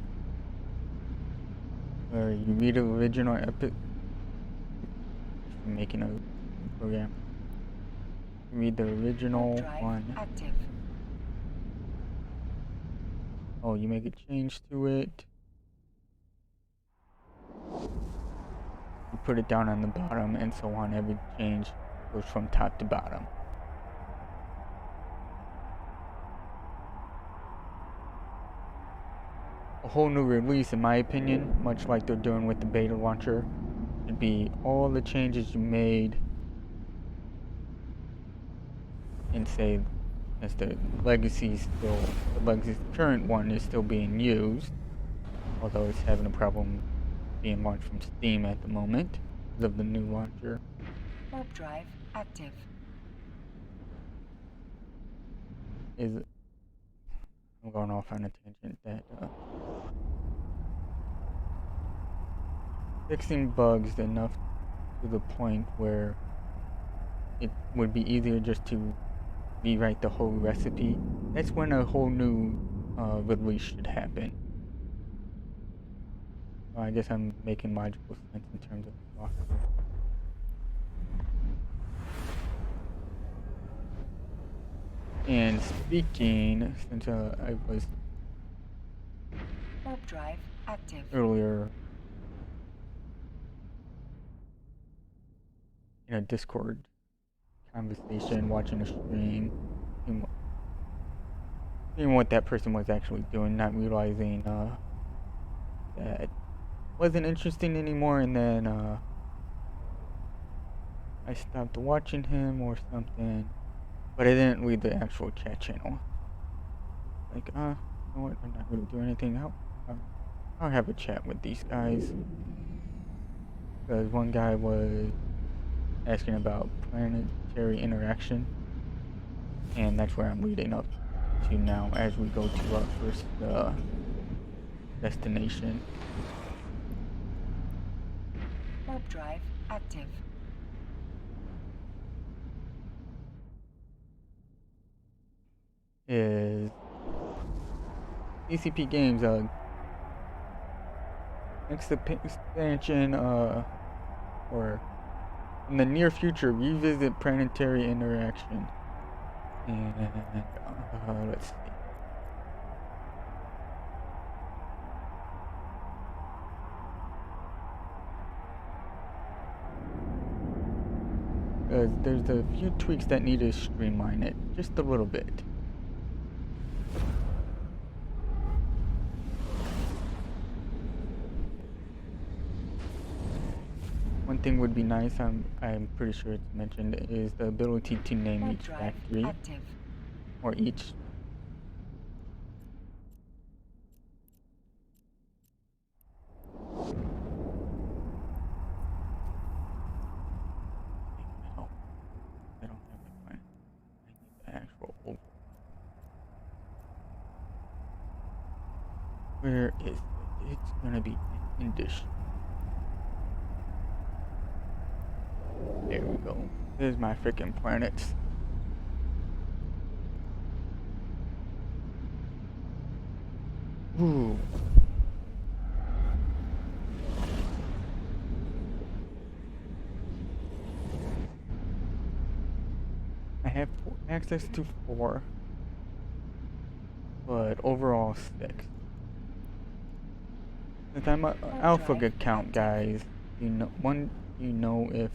where you read the original making a program. Read the original Warp drive one. active. Oh, you make a change to it. You put it down on the bottom, and so on. Every change goes from top to bottom. A whole new release, in my opinion, much like they're doing with the beta launcher, should be all the changes you made and say, as the legacy current one is still being used, although it's having a problem being launched from Steam at the moment because of the new launcher. Warp drive active. I'm going off on a tangent. That fixing bugs enough to the point where it would be easier just to rewrite the whole recipe. That's when a whole new release should happen. Well, I guess I'm making logical sense in terms of software. And speaking, since I was Warp drive active. earlier in a Discord conversation, watching a stream, seeing what that person was actually doing, not realizing that wasn't interesting anymore, and then I stopped watching him or something, but I didn't read the actual chat channel. Like, you know what, I'm not really doing anything. I'll have a chat with these guys. Because one guy was asking about planetary interaction, and that's where I'm leading up to now as we go to our first destination. Warp drive active. Is CCP Games next expansion or in the near future revisit planetary interaction, and let's see. There's a few tweaks that need to streamline it just a little bit. thing would be nice, I'm pretty sure it's mentioned, is the ability to name Warp each drive factory active. or each. No, I don't have the plan. I need the actual over. Where is it? It's gonna be in this. There we go. There's my freaking planets. Ooh. I have access to 4, but overall 6. Since I'm an alpha drive account, active. guys, you know if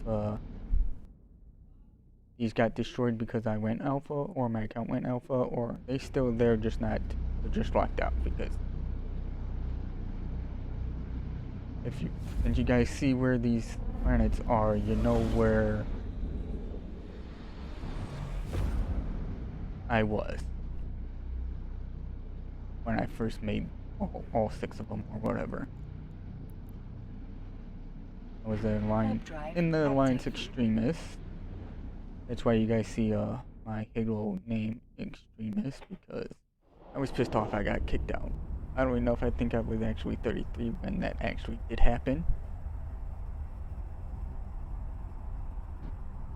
these got destroyed because I went alpha or my account went alpha, or they still there, just not, they're just locked out. Because since you guys see where these planets are, you know where I was when I first made all 6 of them or whatever. I was in the Alliance Extremist. That's why you guys see my Halo name Extremist, because I was pissed off I got kicked out. I don't even know if I think I was actually 33 when that actually did happen.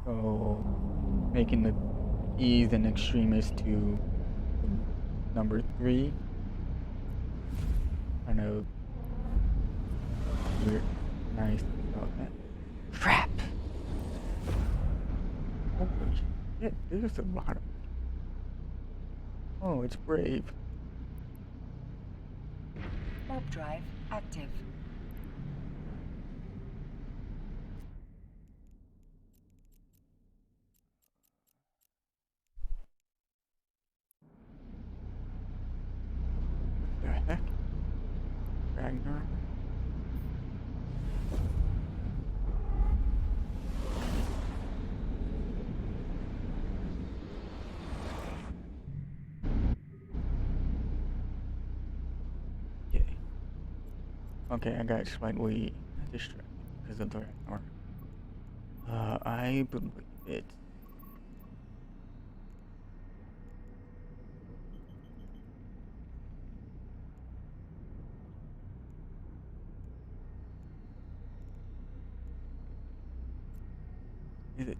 So making the E's and Extremist to number 3. Kind of weird, nice about that. Crap! Holy shit, there's a lot of. Oh, it's brave. Warp drive active. The heck? Ragnar? Okay. Okay, I got slightly distracted because of the Ragnar. I believe it. Is it?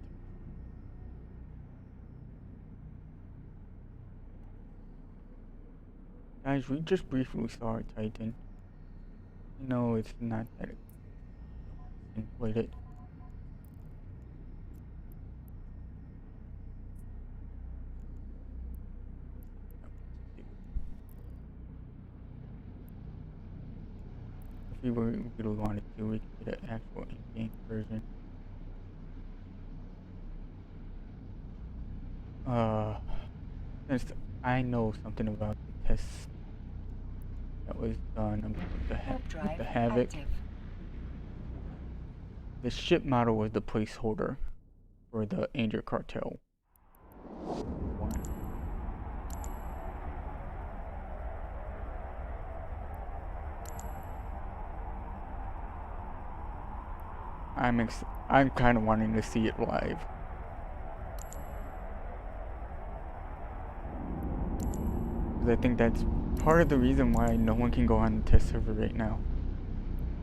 Guys, we just briefly saw a Titan. No, it's not that inflated. If we really wanted to, we could get an actual in-game version. Since I know something about the test that was done about Warp with drive the Havoc, active. the ship model was the placeholder for the Angel Cartel one. I'm kind of wanting to see it live. Because I think that's part of the reason why no one can go on the test server right now.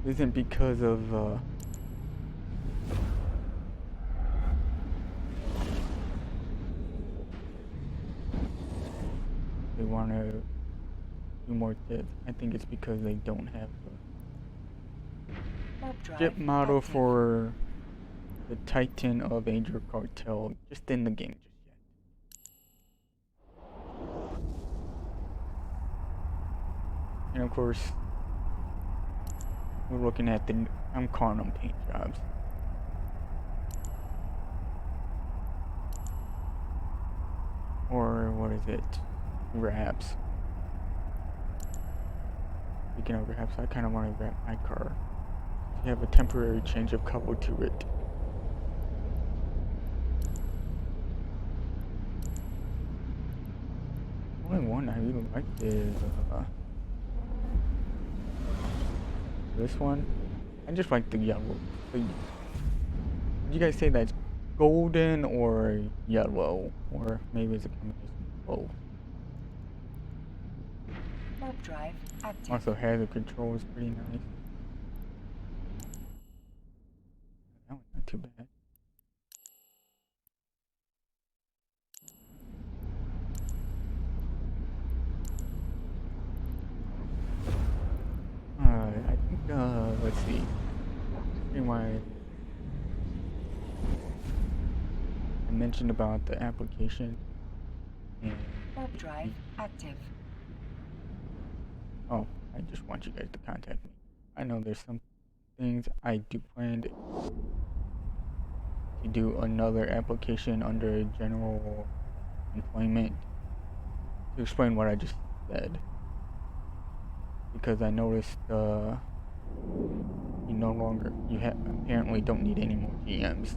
Isn't because of they want to do more tests. I think it's because they don't have Warp the drive ship model active. for the Titan of Angel Cartel just in the game just yet. And of course, we're looking at I'm calling them paint jobs. Or what is it? Wraps. Speaking of wraps, I kind of want to wrap my car you have a temporary change of color to it. Only one I really like is this one. I just like the yellow. Would you guys say that's golden or yellow? Or maybe it's a combination of both. Warp drive active. Also, hazard control is pretty nice. That one's not too bad. I think, let's see. Anyway, I mentioned about the application. And Warp drive active. oh, I just want you guys to contact me. I know there's some things I do plan to do another application under general employment to explain what I just said. Because I noticed you apparently don't need any more GMs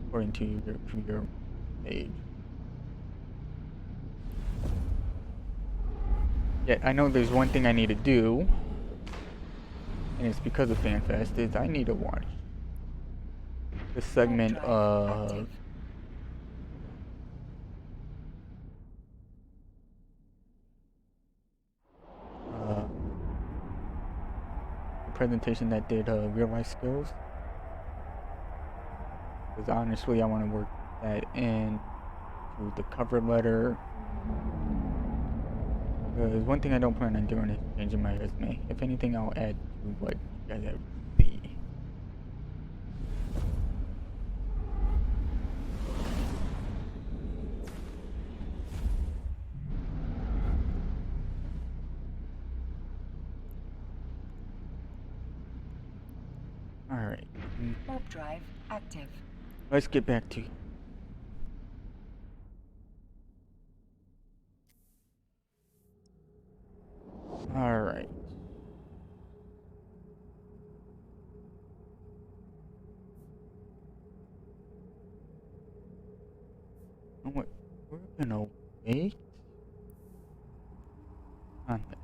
according to your career page. Yet I know there's one thing I need to do, and it's because of FanFest, is I need to watch the segment of the presentation that did real life skills. Because honestly, I want to work that in to the cover letter. Because one thing I don't plan on doing is changing my resume. If anything, I'll add to what you guys have to see. Alright. Warp drive active. Let's get back to alright. We're gonna wait on this.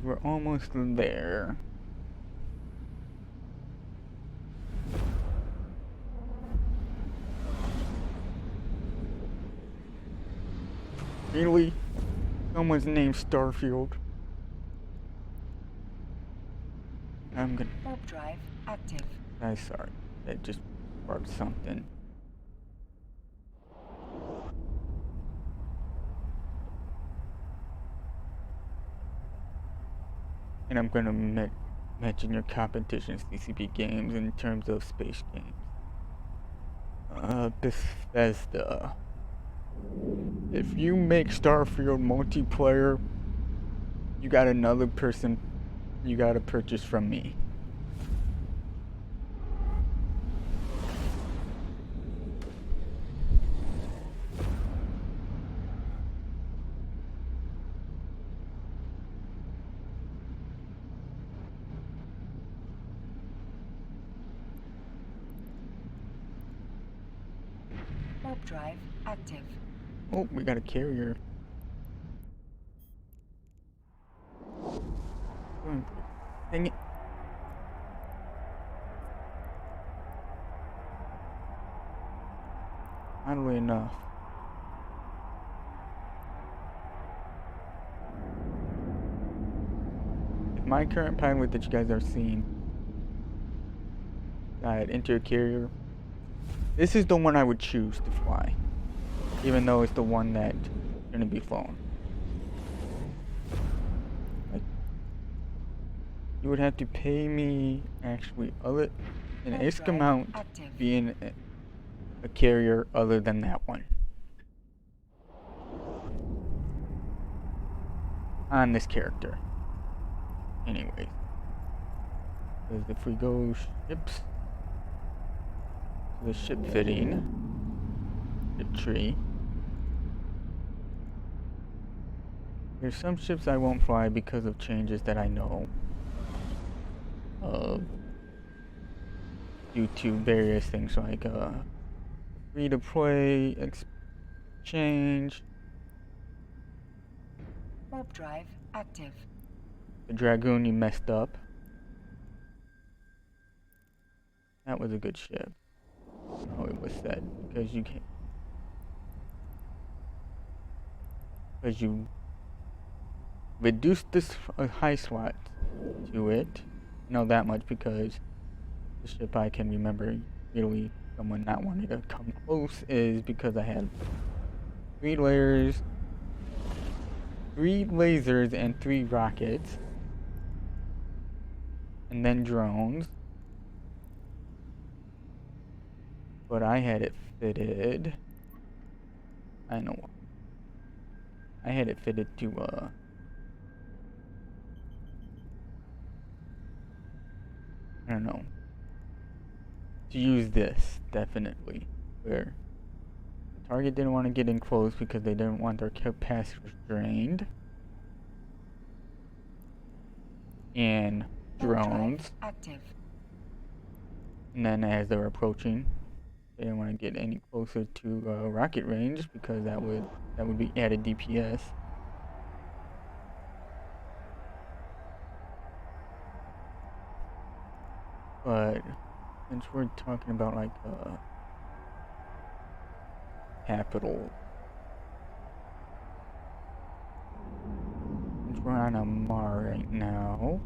We're almost there. Really? Someone's named Starfield. I'm gonna. Warp drive active. I'm sorry. That just sparked something. And I'm gonna mention your competition CCP games in terms of space games. Bethesda. If you make Starfield multiplayer, you got another person you gotta purchase from me. Warp drive active. Oh, we got a carrier. Dang it. Oddly enough. If my current pilot that you guys are seeing got into a carrier, this is the one I would choose to fly. Even though it's the one that's gonna be flown. Like, you would have to pay me actually an extra amount being a carrier other than that one. On this character. Anyways. Because if we go ships, the ship fitting, ship tree. There's some ships I won't fly because of changes that I know of due to various things like free to play, exchange, Warp drive active. the Dragoon you messed up. That was a good ship. Oh, it was said because you can't. Because you reduced this high slot to it. I know that much because the ship I can remember really someone not wanting to come close is because I had 3 layers, 3 lasers, and 3 rockets, and then drones. But I had it fitted. I know. I had it fitted to I don't know. To use this, definitely. Where the target didn't want to get in close because they didn't want their capacity drained. And Warp drive drones. active. And then as they were approaching, they didn't want to get any closer to rocket range because that would be added DPS. But since we're talking about like capital, since we're on a Mar right now,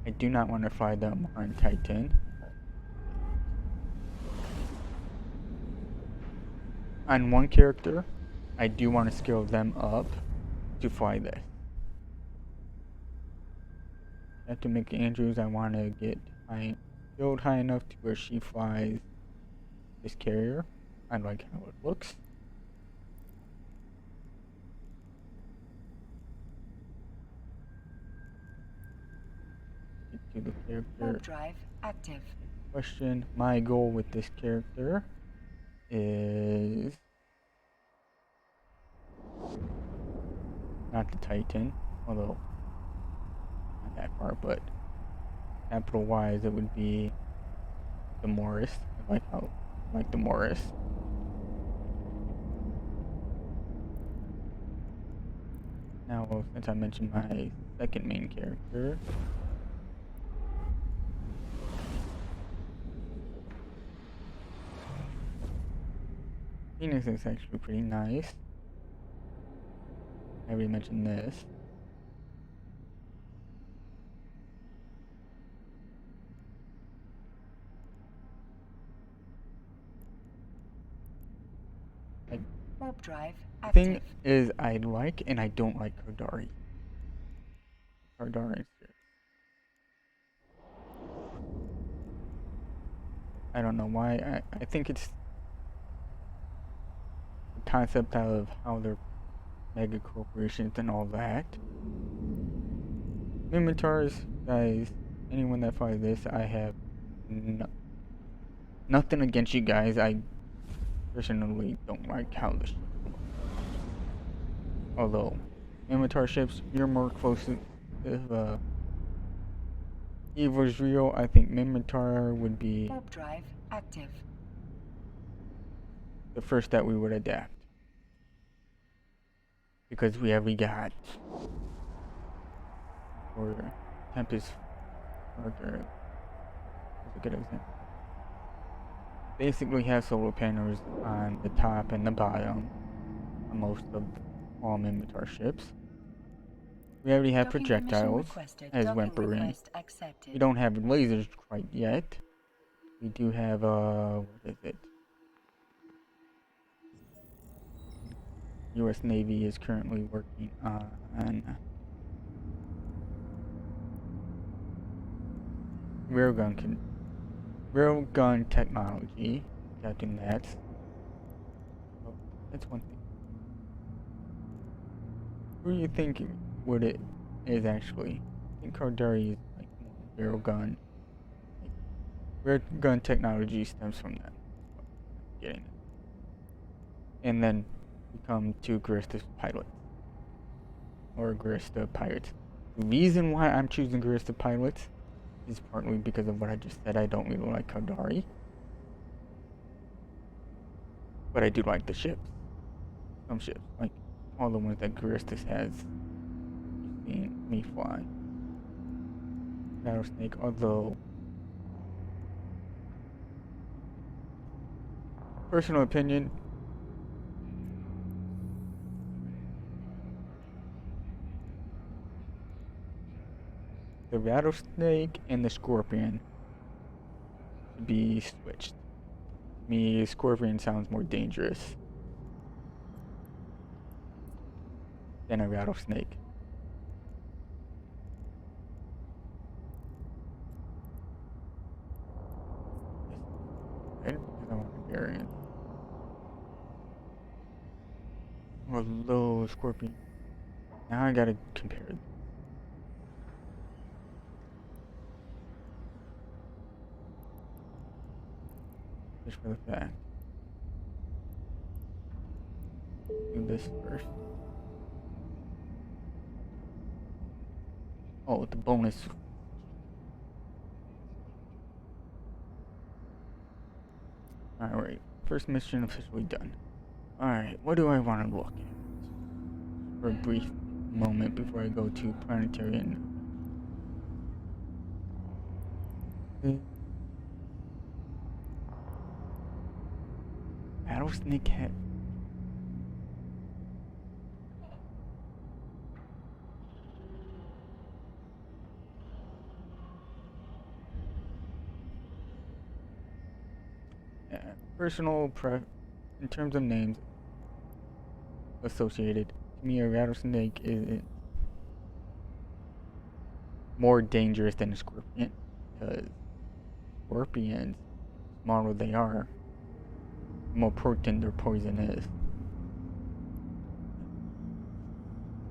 I do not want to fly the Marine Titan. On one character, I do want to scale them up to fly this. After Mickey Andrews, I want to get build high enough to where she flies this carrier. I like how it looks. Get to the character. Warp drive active. Question. My goal with this character is not the Titan, although not that far, but capital wise it would be the Morris. I like the Morris. Now since I mentioned my second main character, Phoenix is actually pretty nice. I already mentioned this. Warp drive The active. thing is, I like and I don't like Kardari. Kardari. I don't know why. I think it's the concept of how they're mega corporations and all that. Minotaurs, guys, anyone that flies this, I have nothing against you guys. I personally don't like how this. Although, Minotaur ships, you're more close to if Evil's real. I think Minotaur would be Warp drive active. the first that we would adapt. Because we got or Tempest Marker is a good example. Basically have solar panels on the top and the bottom on most of all Minotaur ships. We already have Docking permission projectiles requested. as Docking Wempery. request accepted. We don't have lasers quite yet. We do have what is it? US Navy is currently working on railgun technology. Captain that. Oh, that's one thing. Who do you think would it is actually? I think Cardari is like railgun. Railgun technology stems from that. Getting it. And then become two Guristas pilots. Or Gurista pirates. The reason why I'm choosing Gurista pilots is partly because of what I just said. I don't really like Kaldari. But I do like the ships. Some ships. Like all the ones that Guristas has. You've seen me fly. Rattlesnake, although personal opinion, the rattlesnake and the scorpion should be switched. To me, scorpion sounds more dangerous than a rattlesnake. Red because I want a variant. Although scorpion. Now I gotta compare it. Just for the fact. Do this first. Oh, the bonus. Alright, first mission officially done. Alright, what do I want to look at? For a brief moment before I go to planetary and rattlesnake head. Yeah, personal in terms of names associated, to me a rattlesnake is more dangerous than a scorpion because scorpions, smaller they are, the more potent their poison is.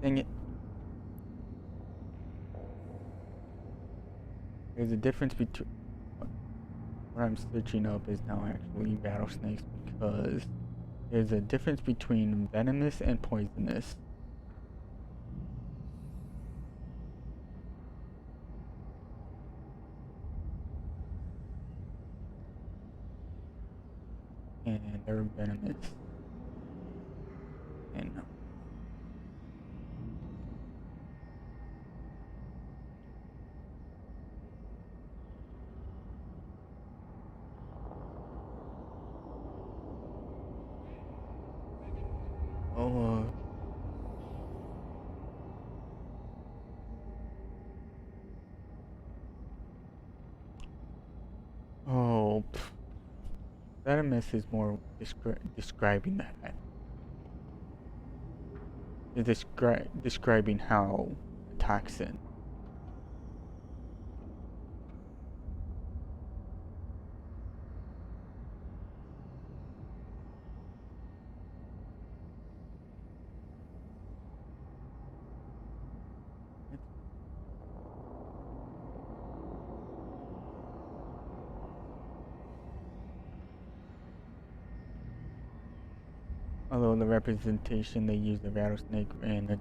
Dang it. There's a difference between what I'm searching up is now actually rattlesnakes because there's a difference between venomous and poisonous. And they're venomous. And venomous is more describing that. It's describing how a toxin. Although the representation they use the rattlesnake and the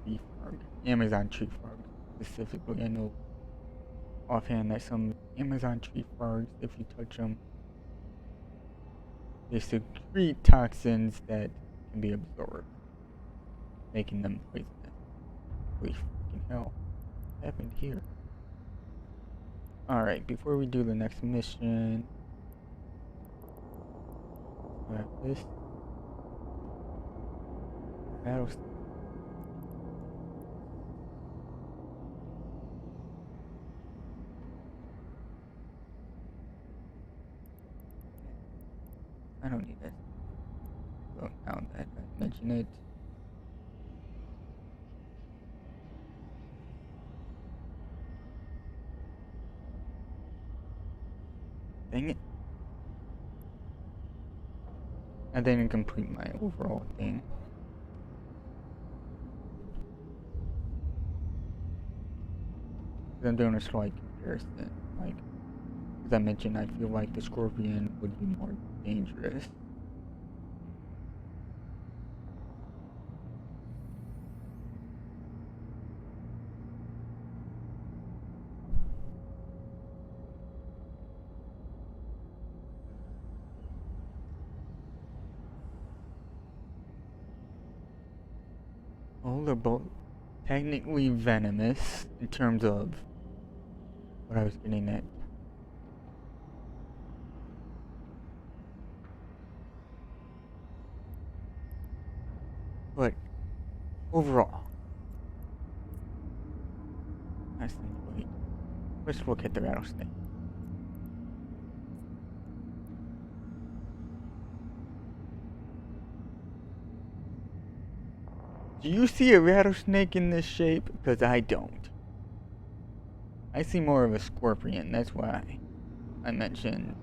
tree frog, Amazon tree frog specifically, I know offhand that some Amazon tree frogs, if you touch them, they secrete toxins that can be absorbed, making them poisonous. Holy freaking hell, what happened here? Alright, before we do the next mission, grab this. Rattlesnake. I don't need it. So now that I mention it. Dang it. I didn't complete my overall thing. I'm doing a slight comparison. Like, as I mentioned, I feel like the scorpion would be more dangerous. Well, they're both technically venomous in terms of what I was getting at. But overall, wait, let's look at the rattlesnake. Do you see a rattlesnake in this shape? Because I don't. I see more of a scorpion. That's why I mentioned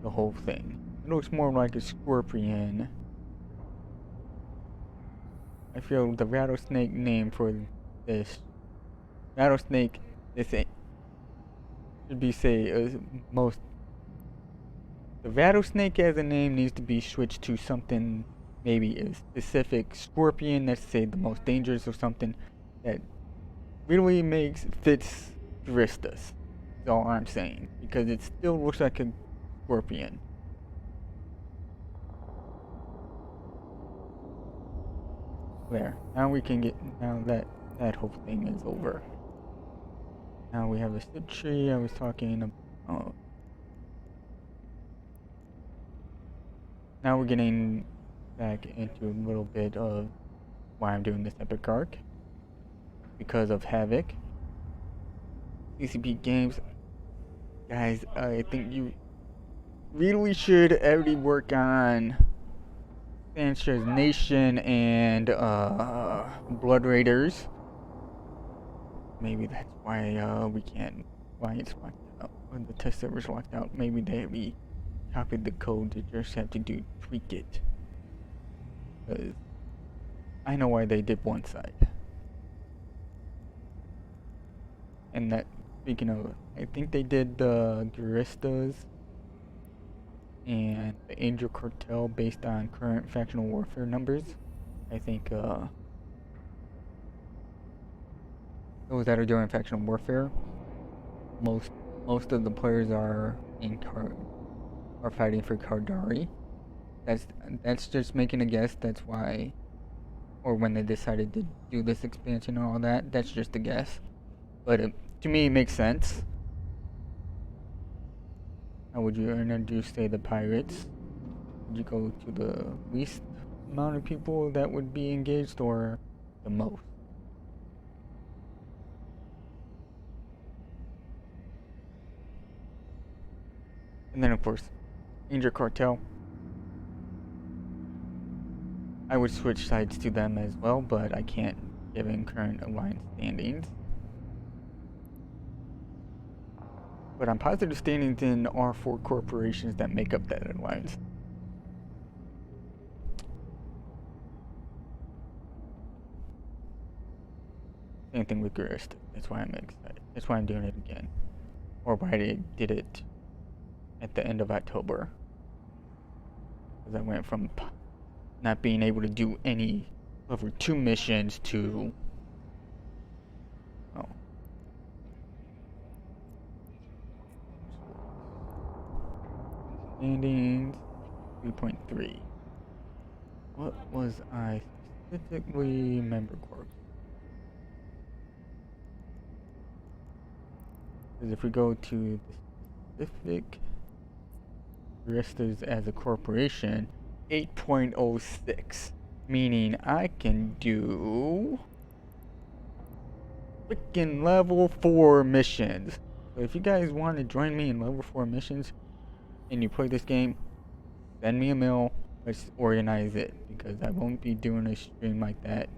the whole thing. It looks more like a scorpion. I feel the rattlesnake name for this rattlesnake, this ain't, should be most. The rattlesnake as a name needs to be switched to something, maybe a specific scorpion. Let's say the most dangerous or something that really fits Guristas. That's all I'm saying, because it still looks like a scorpion. There. Now we can get. Now that whole thing is over. Now we have a sit tree. I was talking about. Now we're getting back into a little bit of why I'm doing this epic arc. Because of Havoc. CCP games. Guys, I think you really should already work on Sanchez Nation and Blood Raiders. Maybe that's why we can't. Why it's locked out. When the test server's locked out. Maybe they copied the code. They just have to tweak it. Because I know why they did one side. And that, speaking of, I think they did the Guristas and the Angel Cartel based on current factional warfare numbers. I think those that are doing factional warfare, most of the players are fighting for Kardari. That's just making a guess. That's why, or when they decided to do this expansion and all that. That's just a guess. But to me, it makes sense. How would you introduce, say, the pirates? Would you go to the least amount of people that would be engaged, or the most? And then, of course, Angel Cartel. I would switch sides to them as well, but I can't, given current alliance standings. But I'm positive standings in are 4 corporations that make up that alliance. Same thing with Guristas. That's why I'm excited. That's why I'm doing it again. Or why I did it at the end of October. Because I went from not being able to do any level 2 missions to... Oh. Standings 3.3. What was I specifically? Member Corps. Because if we go to the specific Guristas as a corporation, 8.06, meaning I can do freaking level 4 missions. So if you guys want to join me in level 4 missions and you play this game, send me a mail. Let's organize it, because I won't be doing a stream like that.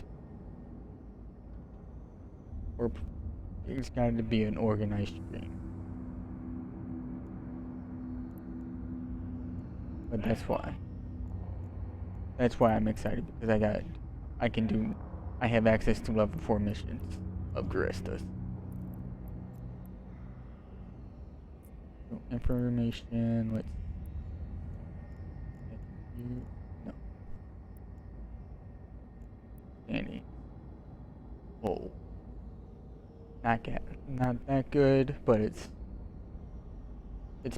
Or it's got to be an organized stream. But that's why. That's why I'm excited, because I have access to level 4 missions of Guristas. So information, let's... No. Standing. Whoa. Not that good, but it's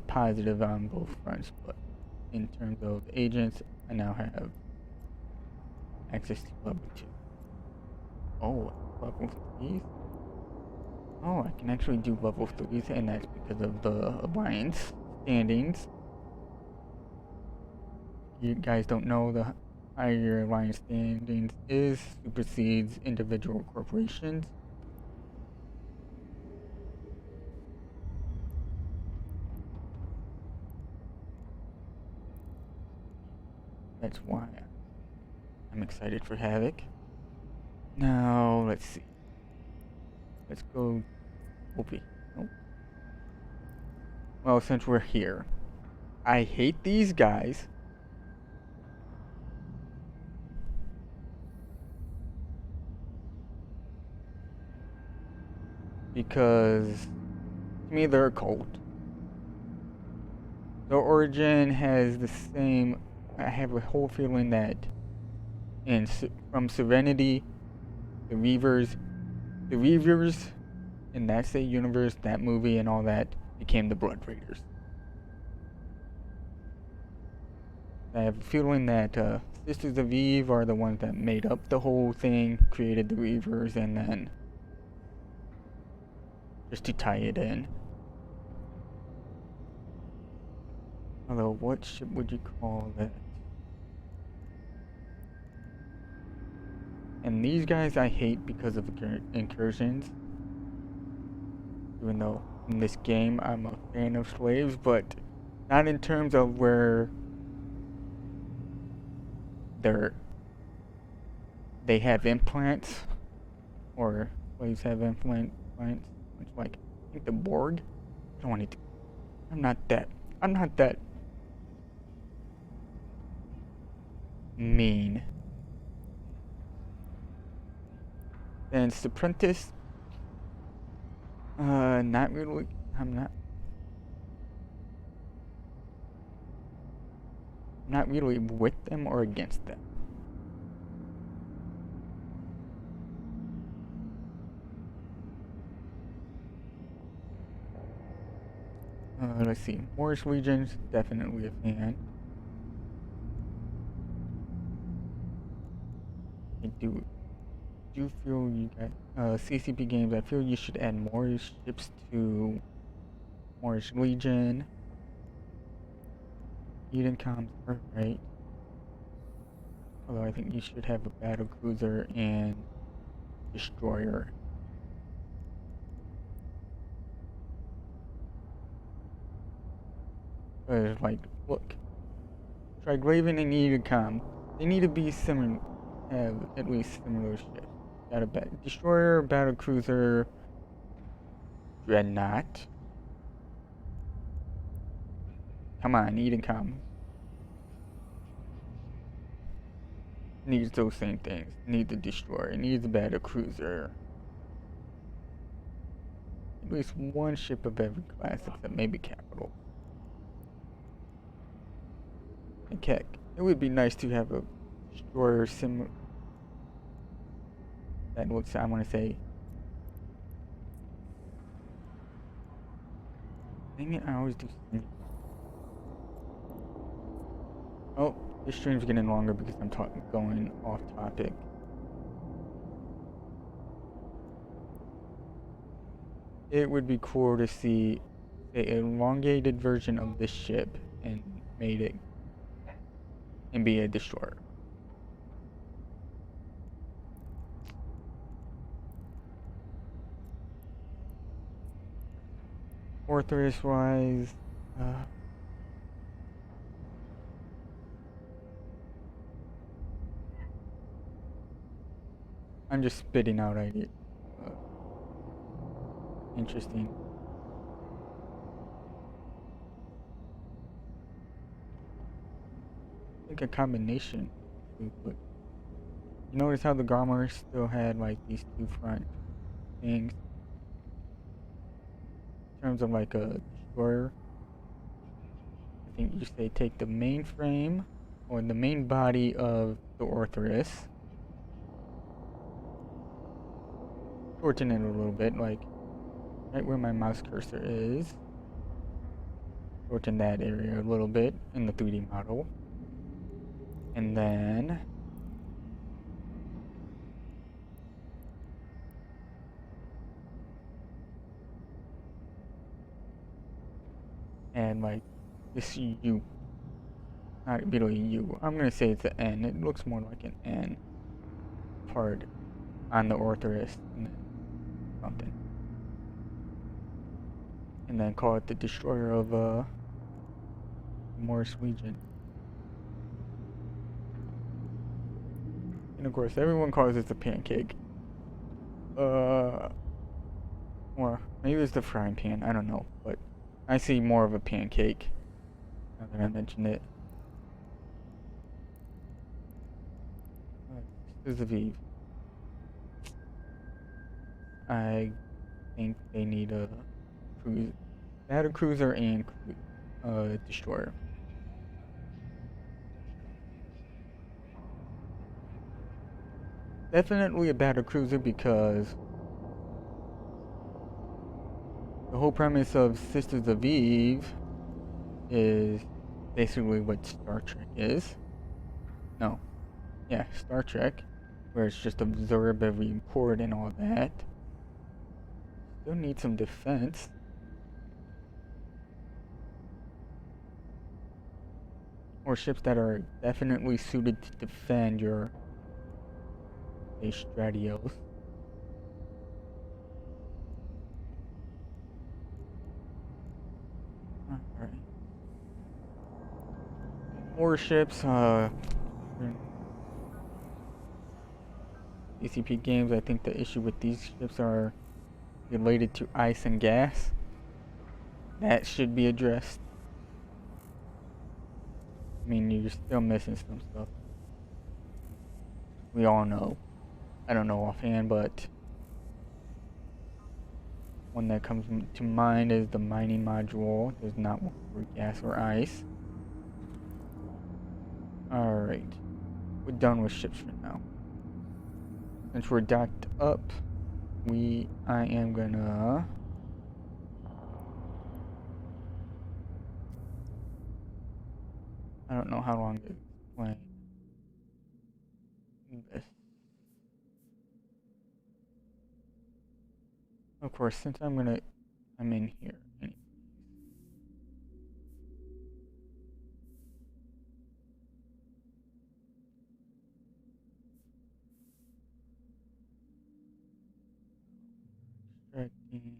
positive on both fronts. But in terms of agents, I now have access to level 2. Oh, level 3s? Oh, I can actually do level 3s, and that's because of the alliance standings. You guys don't know, the higher alliance standings is supersedes individual corporations. That's why I'm excited for Havoc. Now, let's see. Let's go over. Nope. Well, since we're here, I hate these guys. Because, to me, they're a cult. Their origin has the same. I have a whole feeling that from Serenity, the Reavers, in that state universe, that movie and all that became the Blood Raiders. I have a feeling that Sisters of Eve are the ones that made up the whole thing, created the Reavers, and then just to tie it in. Although, what ship would you call that? And these guys I hate because of incursions. Even though in this game I'm a fan of slaves, but not in terms of where they have implants, or slaves have implants, much like I think the Borg. I don't want to. I'm not that mean. And Apprentice, not really. I'm not really with them or against them. Let's see. Moorish Legions, definitely a fan. I do feel you guys, CCP games, I feel you should add more ships to Moorish Legion. Eden comms are right. Although I think you should have a battle cruiser and destroyer. Like, look, Triglavian and Eden they need to be similar, have at least similar ships. Got a destroyer, battle cruiser, dreadnought. Come on, Eden needs those same things. Needs a destroyer, needs a battle cruiser. At least one ship of every class except maybe capital. And Keck. It would be nice to have a destroyer similar. That looks, I want to say. Dang it, I always do. Oh, this stream's getting longer because I'm going off topic. It would be cool to see an elongated version of this ship and made it and be a destroyer. Orthoris wise, I'm just spitting out ideas. Interesting. I think a combination. But you notice how the Garmar still had like these two front things in terms of like a destroyer. I think you say take the main frame or the main body of the Orthoris, shorten it a little bit, like right where my mouse cursor is. Shorten that area a little bit in the 3D model. And then and like this U, not really U. I'm gonna say it's an N. It looks more like an N part on the Orthrus and then something, and then call it the Destroyer of Morris Legion. And of course, everyone calls it the pancake. Or maybe it's the frying pan. I don't know, but I see more of a pancake now that I mentioned it. This is Aviv. I think they need a cruise. They had a cruiser and destroyer. Definitely a battle cruiser because the whole premise of Sisters of Eve is basically what Star Trek is. No. Yeah, Star Trek, where it's just absorb every port and all that. Still need some defense. Or ships that are definitely suited to defend your Stratios. Alright. More ships, DCP games, I think the issue with these ships are related to ice and gas. That should be addressed. I mean, you're still missing some stuff. We all know. I don't know offhand, but one that comes to mind is the mining module. Does not work for gas or ice. Alright. We're done with ships for now. Since we're docked up, I am gonna I don't know how long to explain this. Of course, since I'm in here anyway. Extracting.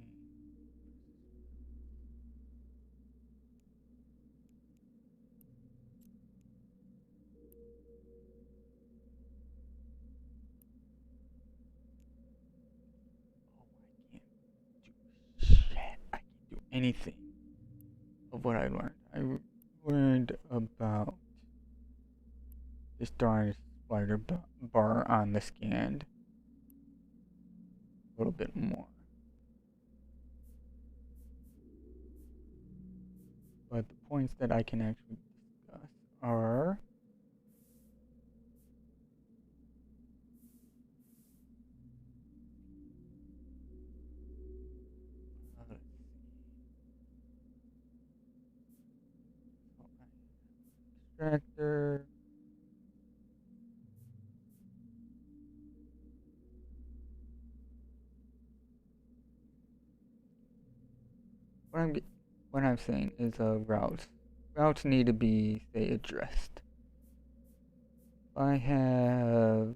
I can't do anything of what I learned. I learned about this darn spider bar on the scan a little bit more. But the points that I can actually discuss are extractor. What I'm saying is routes. Routes need to be, say, addressed. I have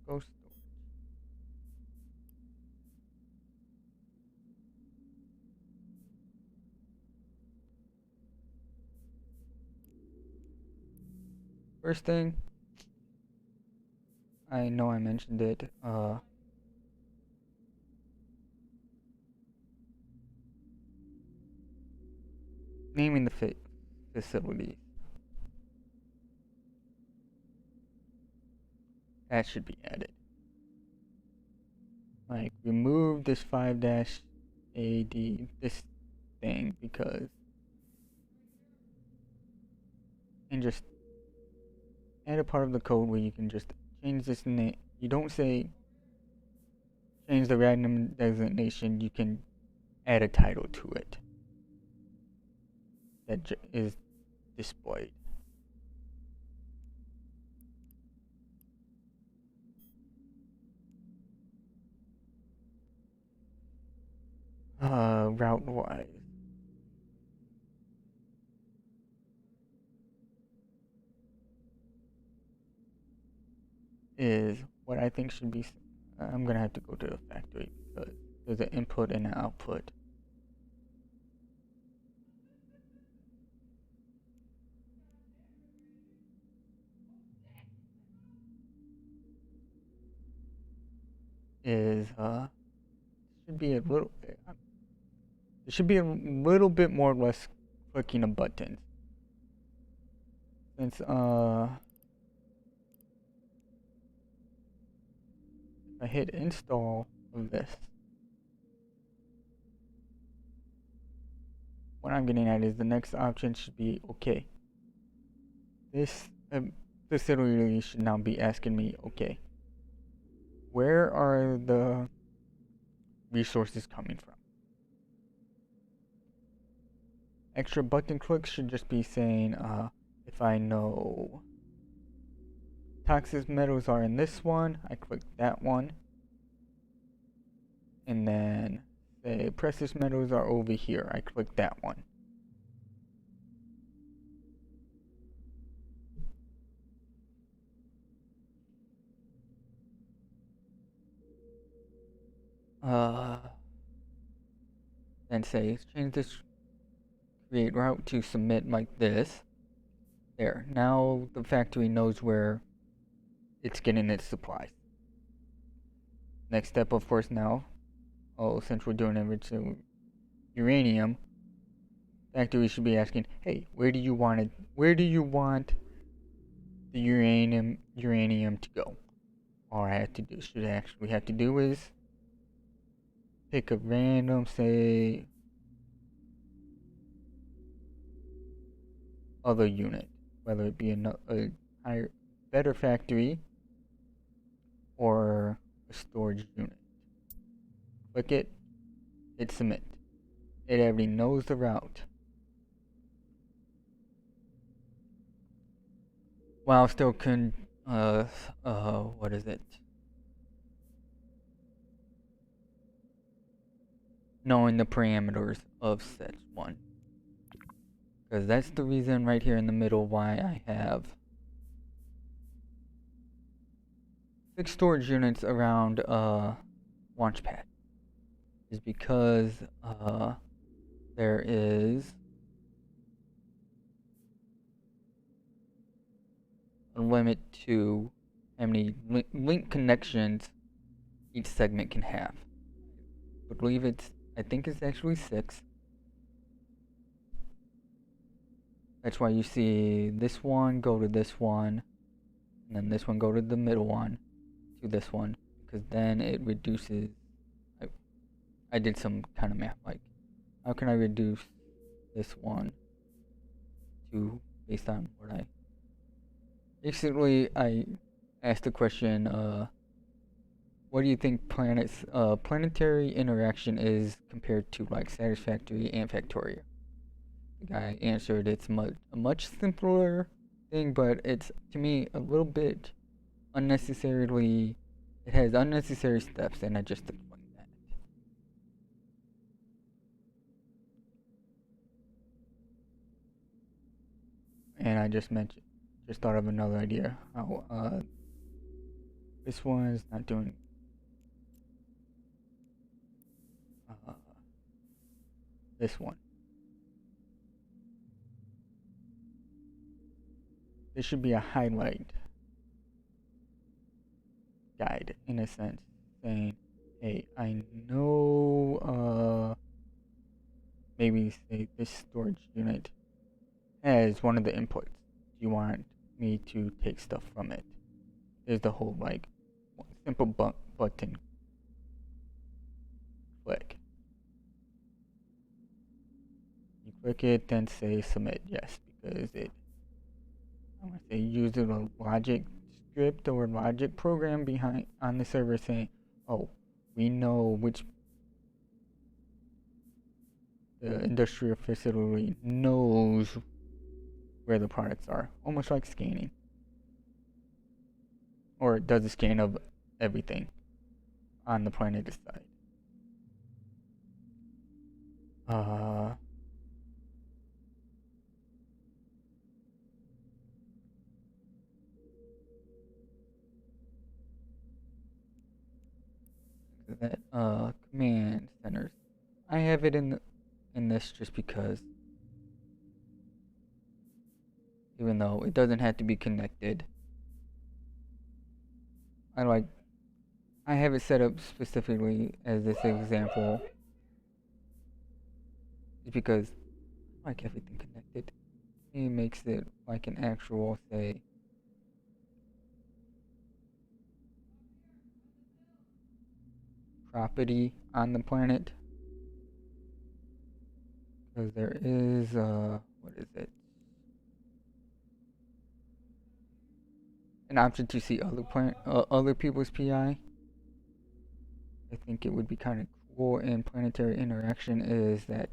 go storage. First thing, I know I mentioned it, naming the facility. That should be added. Like, remove this 5-AD, this thing, because, and just add a part of the code where you can just change this name. You don't say change the random designation, you can add a title to it that is displayed. route wise is what I think should be. I'm gonna have to go to the factory because there's an input and an output. Is should be a little. It should be a little bit more or less clicking of buttons. Since if I hit install of this, what I'm getting at is the next option should be okay. This facility should now be asking me, okay, where are the resources coming from? Extra button clicks should just be saying, if I know toxic metals are in this one, I click that one. And then say precious metals are over here, I click that one. Then say change this create route to submit like this. There, now the factory knows where it's getting its supplies. Next step, of course, now, since we're doing enriching uranium, factory should be asking, hey, where do you want it? Where do you want the uranium to go? All I have to do, is pick a random, say, other unit, whether it be a higher, better factory or a storage unit. Click it, hit submit. It already knows the route. While still what is it? Knowing the parameters of set 1. Because that's the reason right here in the middle why I have 6 storage units around Launchpad. Is because there is a limit to how many link connections each segment can have. I think it's actually 6. That's why you see this one go to this one, and then this one go to the middle one, to this one, because then it reduces. I did some kind of math, like, how can I reduce this one to, based on what I, basically, I asked the question, what do you think planetary interaction is compared to, like, Satisfactory and Factorio? The guy answered it's a much simpler thing, but it's, to me, a little bit unnecessarily, it has unnecessary steps, and I just explained that. And I just thought of another idea, how this one is not doing this one. This should be a highlight guide, in a sense, saying, hey, I know, maybe say this storage unit has one of the inputs. Do you want me to take stuff from it? There's the whole, like, simple button click. You click it, then say submit yes, because I want to say use a logic script or logic program behind on the server saying, oh, we know which the industrial facility knows where the products are, almost like scanning, or it does a scan of everything on the planet side. Uh, that command centers. I have it in this just because, even though it doesn't have to be connected, I have it set up specifically as this example, just because I like everything connected. It makes it like an actual, say, property on the planet. Because there is, what is it? An option to see other people's PI. I think it would be kind of cool in planetary interaction is that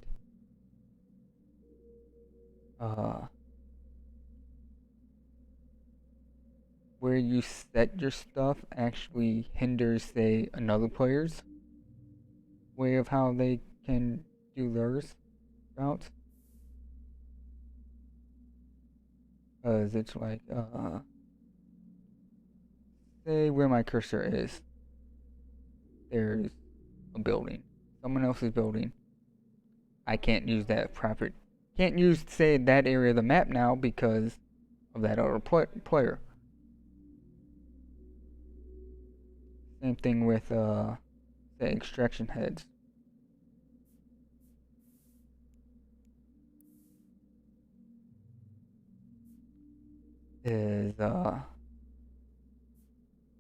where you set your stuff actually hinders, say, another player's way of how they can do theirs routes. Because it's like, say where my cursor is, there's a building, someone else's building. I can't use that property. Can't use, say, that area of the map now because of that other player. Same thing with, say, extraction heads. Is,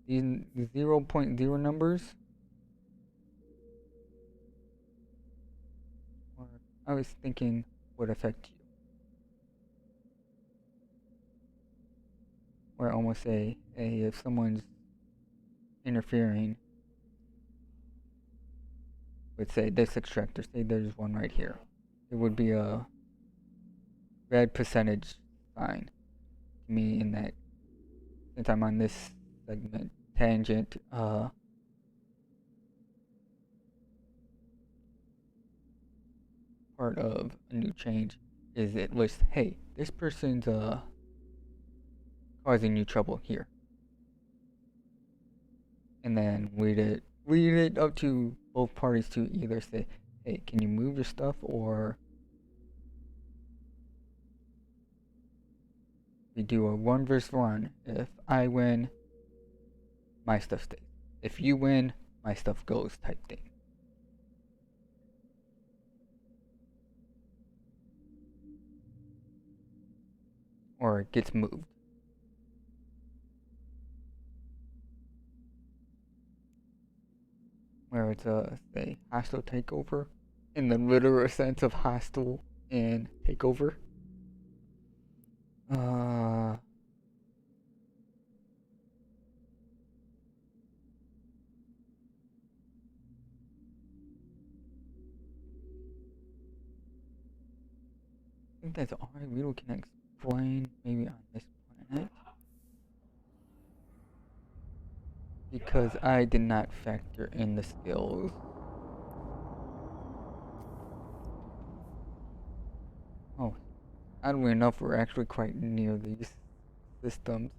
these 0.0 numbers. I was thinking would affect you. Where almost say, if someone's interfering with, say, this extractor, say there's one right here, there would be a red percentage sign to me in that, since I'm on this segment tangent, part of a new change is it lists, hey, this person's causing you trouble here. And then lead it up to both parties to either say, hey, can you move your stuff, or we do a 1 versus 1. If I win, my stuff stays. If you win, my stuff goes type thing. Or it gets moved. Where it's a, say, hostile takeover, in the literal sense of hostile and takeover. I think that's all I really can explain, maybe on this planet. Because I did not factor in the skills. Oh, oddly enough, we're actually quite near these systems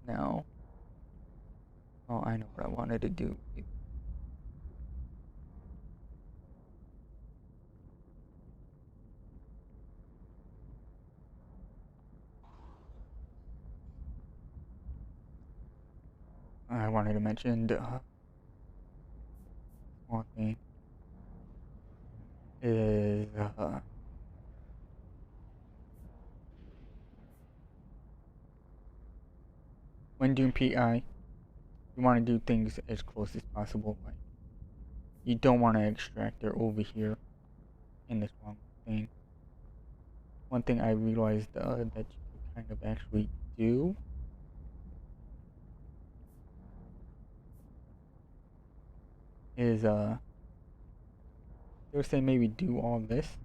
now. Oh, I know what I wanted to do. I wanted to mention one thing is when doing PI, you want to do things as close as possible. Like, you don't want to extract it over here in this one thing. One thing I realized that you can kind of actually do is they'll say maybe do all this,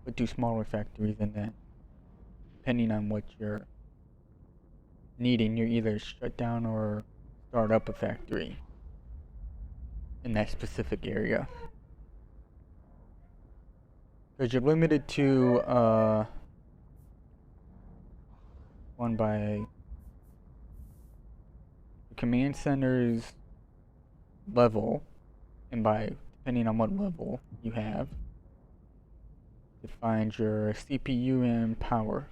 but do smaller factories, and then depending on what you're needing, you either shut down or start up a factory in that specific area. Because you're limited to one by the command center's level, and by depending on what level you have, to find your CPU and power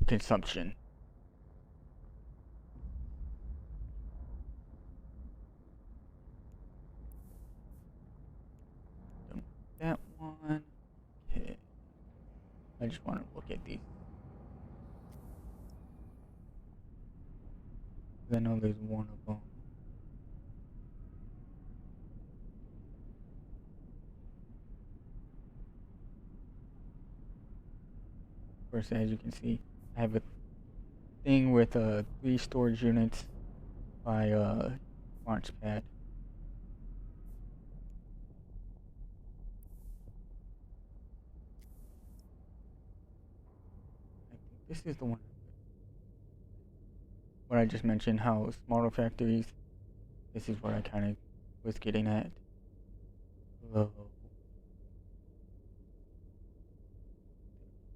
consumption. That one. Okay. I just want to look at these. I know there's one of them. First, as you can see, I have a thing with 3 storage units by launch pad. I think this is the one. What I just mentioned, how smaller factories. This is what I kind of was getting at. Low.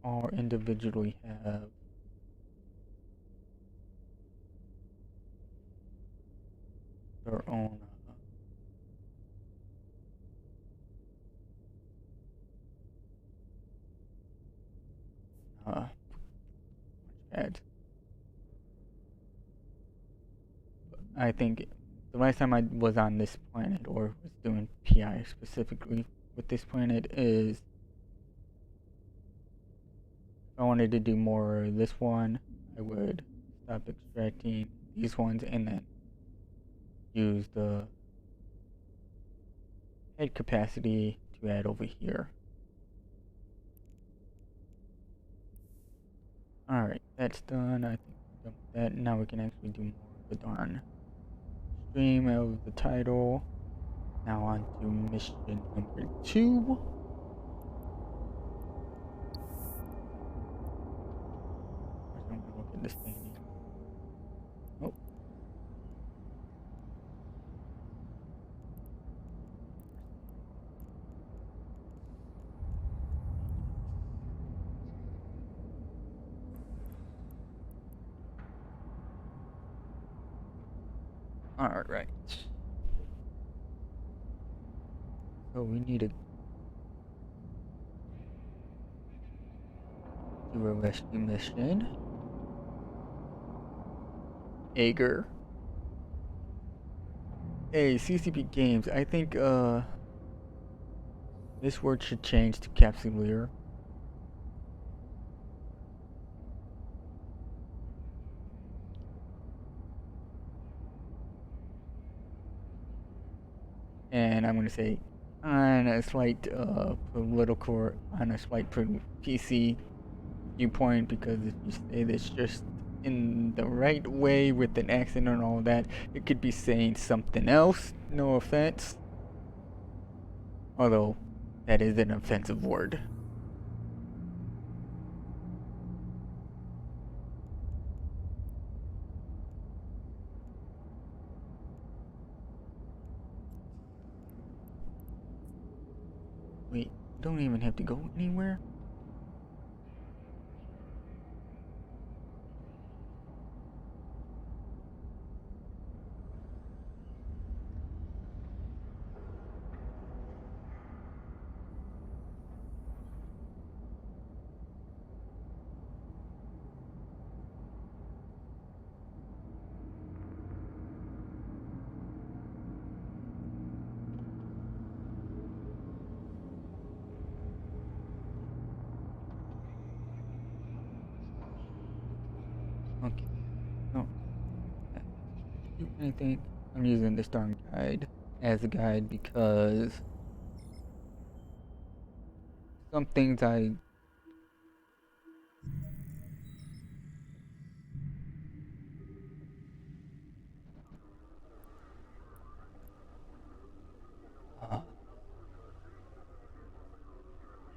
All individually have their own launch pads. I think the last time I was on this planet, or was doing PI specifically with this planet, is if I wanted to do more of this one, I would stop extracting these ones and then use the head capacity to add over here. Alright, that's done. I think we're done with that. Now we can actually do more of the darn stream of the title. Now on to mission number 2. First, I'm gonna look at this thing. Oh. Alright. So we need to do a rescue mission. Ager. Hey, CCP Games. I think this word should change to Capsuleer. And I'm gonna say on a slight political, on a slight PC viewpoint, because if you say this just in the right way with an accent and all that, it could be saying something else. No offense. Although, that is an offensive word. Wait, don't even have to go anywhere? Okay. No. Do anything. I'm using this darn guide as a guide because some things I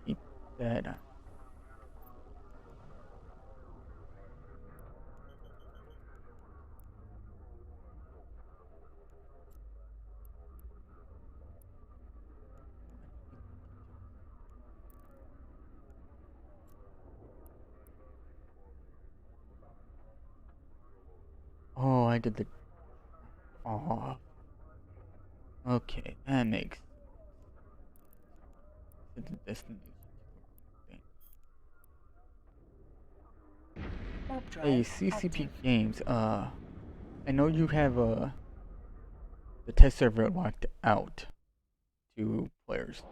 keep that. why did the... Oh. Okay, that makes... The destination. Warp Hey, drive CCP active. Games, I know you have, the test server locked out to players.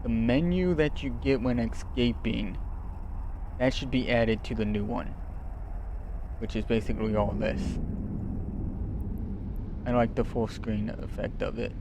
The menu that you get when escaping, that should be added to the new one, which is basically all this. I like the full screen effect of it.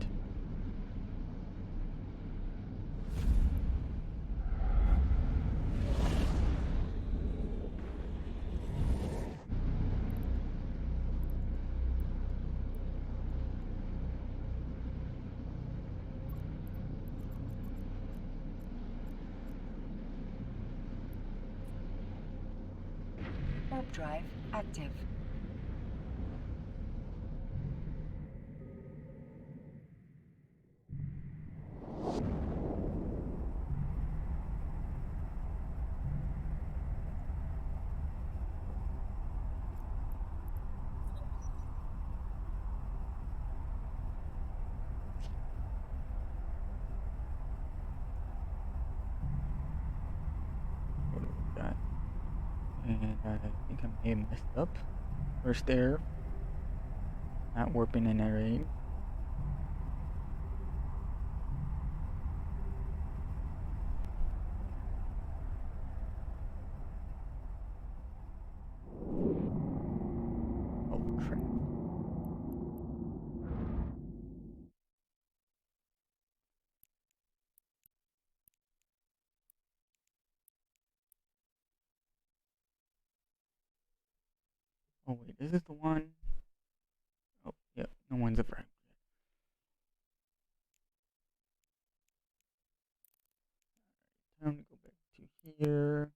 Warp drive active. What do we got? And I think I may have messed up. First error. Not warping in array. Oh crap. Oh wait, is this the one? Oh, yep, no one's a frag. Time to go back to here.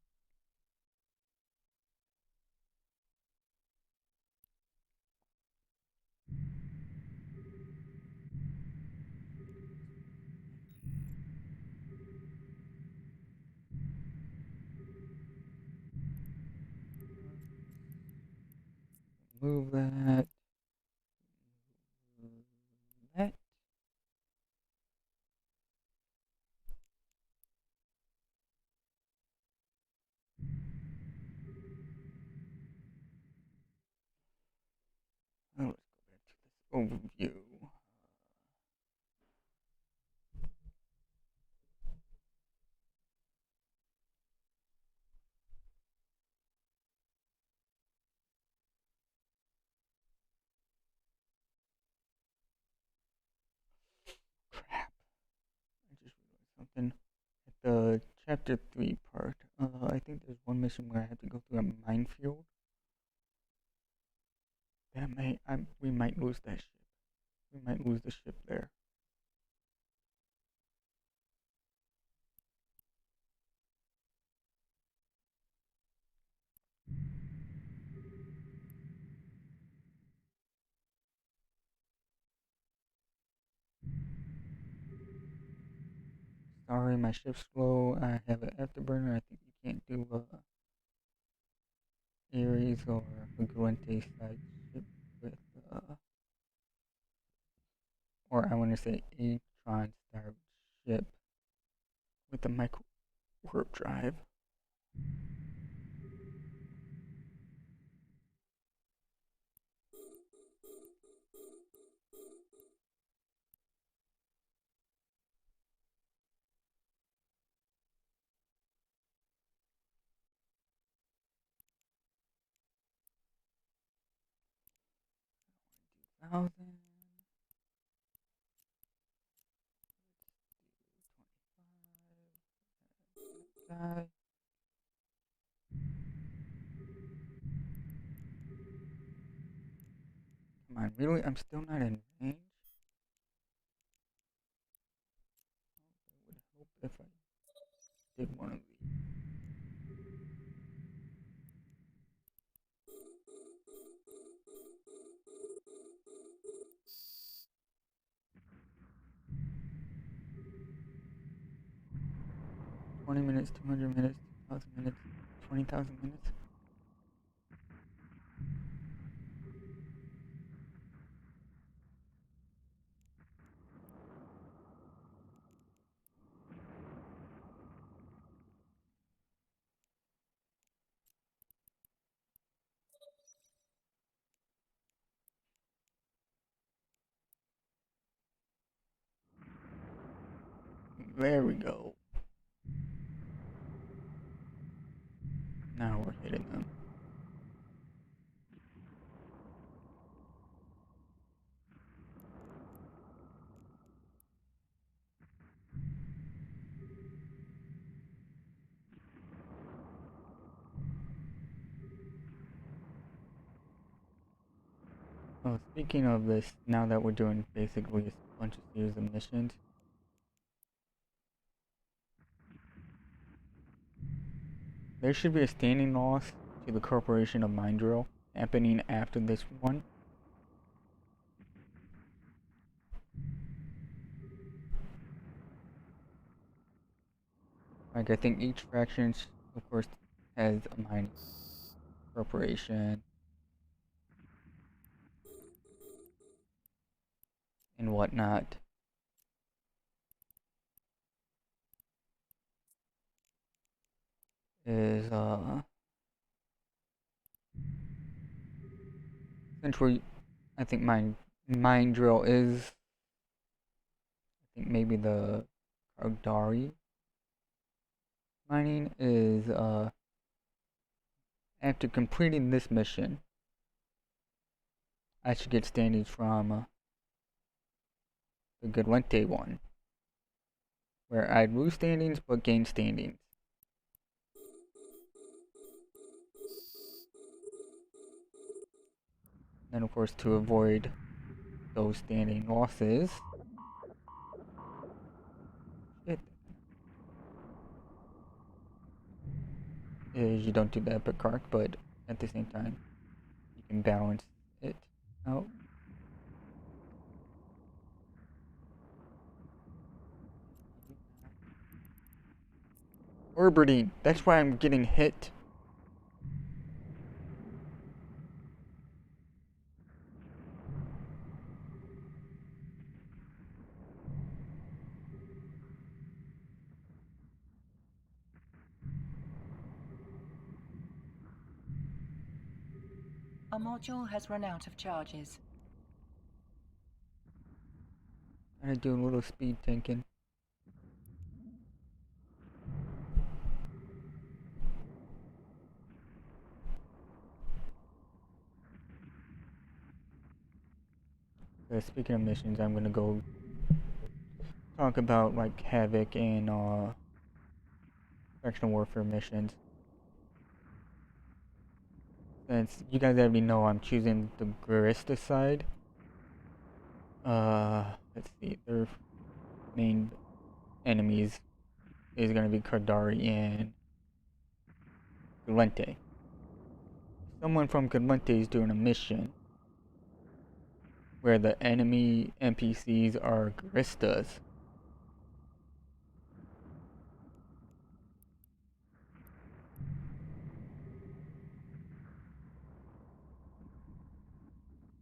Move that. Move that. Oh, let's go back to this overview. Crap. I just realized something. At the chapter 3 part, I think there's one mission where I have to go through a minefield. We might lose that ship. We might lose the ship there. Sorry, my ship's slow. I have an afterburner. I think you can't do Ares or a Gruente side ship with or I want to say Atron star ship with a micro warp drive. Thousand. Die. Come on, really? I'm still not in range. I would hope if I did one of these. $20 minutes, 200 minutes, 2,000 minutes, 20,000 minutes. There we go. Now we're hitting them. Oh, speaking of this, now that we're doing basically a bunch of series of missions, there should be a standing loss to the Corporation of Mindrill happening after this one. Like, I think each faction, of course, has a mining corporation and whatnot. Is, since we, I think Mindrill is, I think maybe the Kardari mining is, after completing this mission, I should get standings from the Guristas one, where I'd lose standings but gain standings. And of course, to avoid those standing losses, is you don't do the epic arc, but at the same time, you can balance it out. Orbiting, that's why I'm getting hit. A module has run out of charges. I'm gonna do a little speed tanking. Speaking of missions, I'm gonna go talk about like Havoc and Fractional Warfare missions. Since you guys already know I'm choosing the Guristas side. Let's see, their main enemies is gonna be Kardari and Galente. Someone from Galente is doing a mission where the enemy NPCs are Guristas.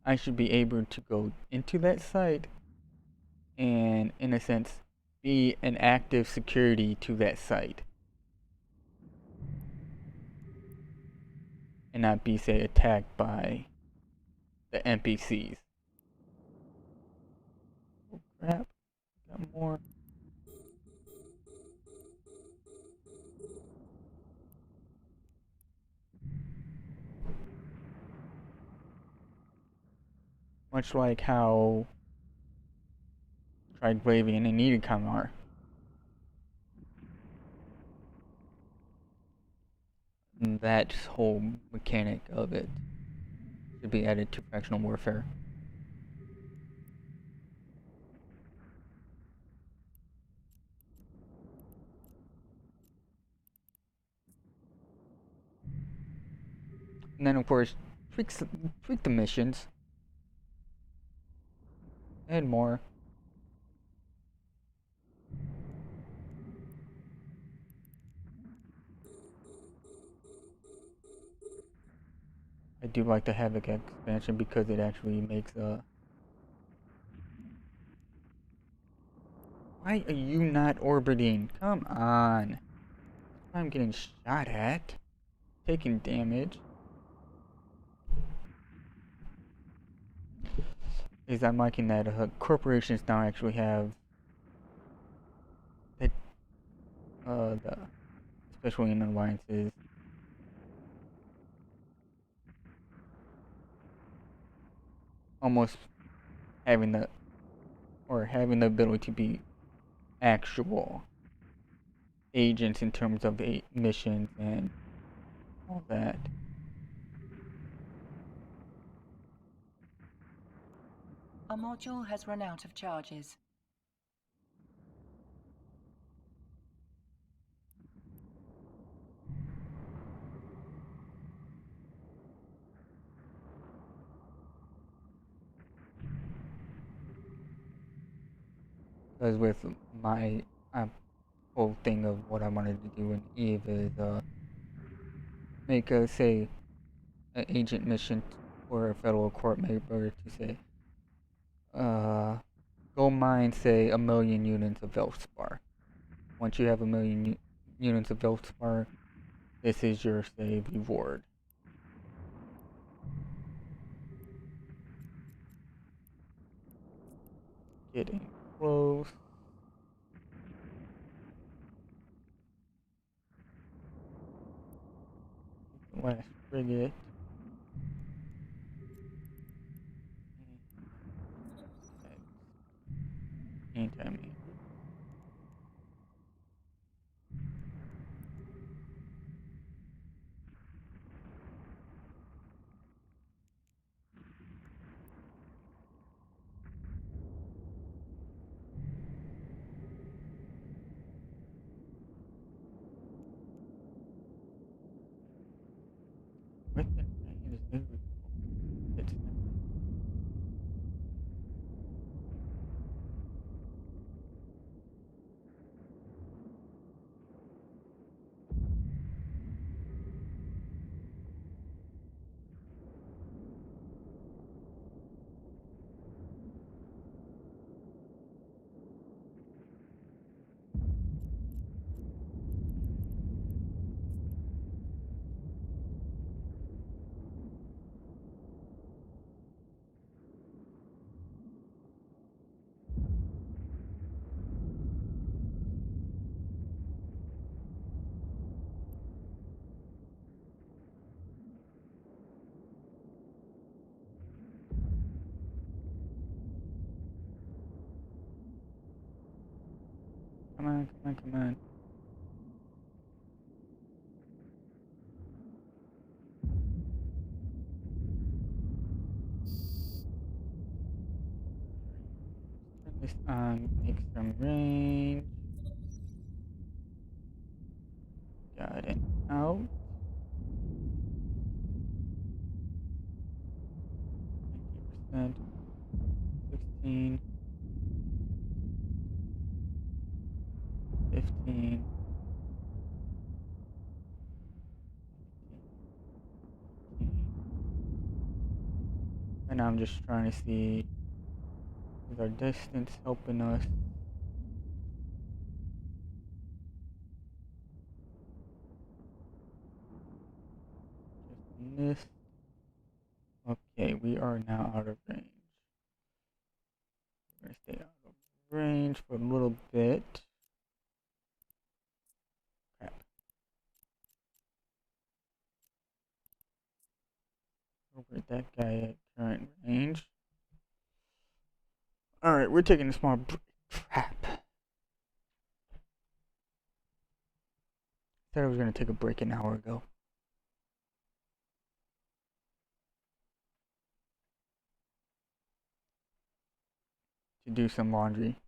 I should be able to go into that site and, in a sense, be an active security to that site. And not be, say, attacked by the NPCs. Oh crap, got more. Much like how Triglavian and Edicon are. And that whole mechanic of it should be added to Fractional Warfare. And then of course, tweak the missions. And more. I do like the Havoc expansion because it actually makes Why are you not orbiting? Come on. I'm getting shot at. Taking damage. Is I'm liking that corporations now actually have that the especially in alliances, almost having the having the ability to be actual agents in terms of missions and all that. A module has run out of charges. Because with my whole thing of what I wanted to do in Eve is make a say an agent mission for a federal court member to say go mine say 1,000,000 units of Velspar. Once you have 1,000,000 units of Velspar, this is your say reward. Getting close. Last frigate. Anti-me. Within range, there we go. It's come on, come on, come on. Turn this on, make some range. Got it out. 90%. 16. 15. And I'm just trying to see, is our distance helping us? Just missed. Okay, we are now out of range. We're gonna stay out of range for a little bit. Crap. Over that guy at current range. Alright, we're taking a small break. Crap. Said I was gonna take a break an hour ago. To do some laundry.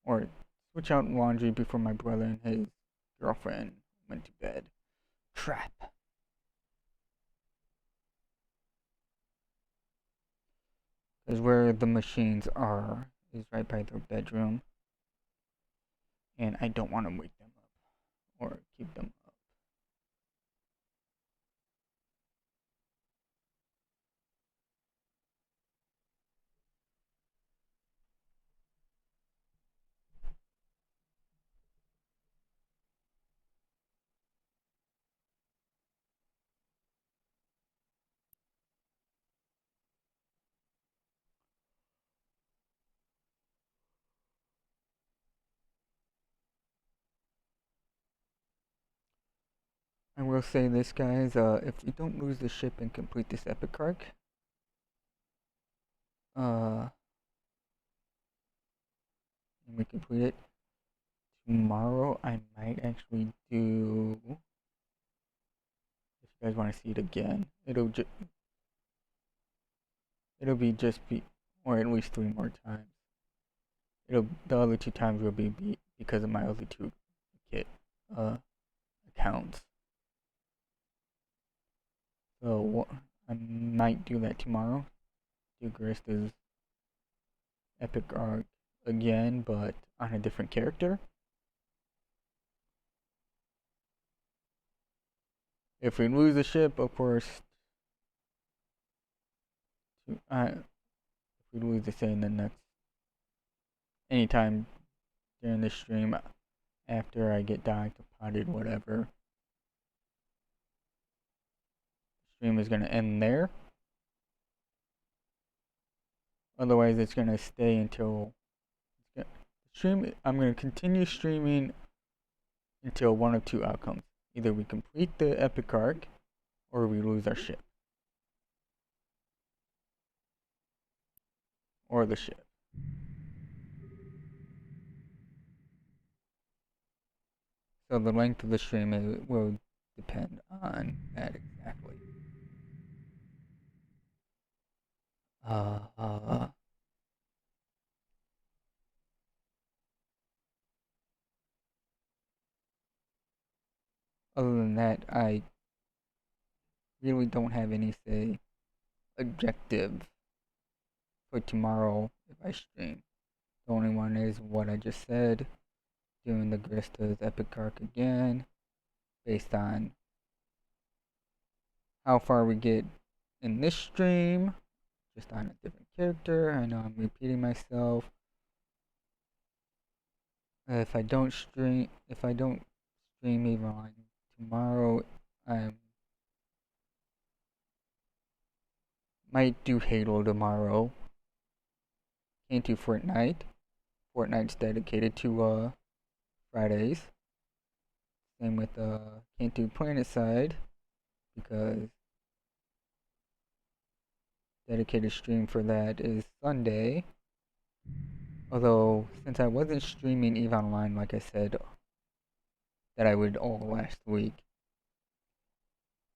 Or switch out laundry before my brother and his girlfriend went to bed. Crap. Because where the machines are is right by their bedroom. And I don't want to wake them up. Or keep them up. I will say this, guys. If you don't lose the ship and complete this epic arc, and we complete it tomorrow, I might actually do. If you guys want to see it again, it'll be just be, or at least 3 more times. The other 2 times will be because of my other 2 kit accounts. So I might do that tomorrow. Do Guristas epic arc again, but on a different character. If we lose the ship, of course, if we lose the same, then that's anytime during the stream after I get docked, potted, whatever. Stream is gonna end there. Otherwise, it's gonna stay until I'm gonna continue streaming until one of 2 outcomes. Either we complete the epic arc, or we lose our ship. Or the ship. So the length of the stream will depend on that exactly. Other than that, I really don't have any, say, objective for tomorrow if I stream. The only one is what I just said, doing the Guristas epic arc again, based on how far we get in this stream, just on a different character. I know I'm repeating myself. If I don't stream even on tomorrow, I might do Halo tomorrow. Can't do Fortnite. Fortnite's dedicated to Fridays. Same with can't do PlanetSide because dedicated stream for that is Sunday. Although since I wasn't streaming EVE Online like I said that I would all last week,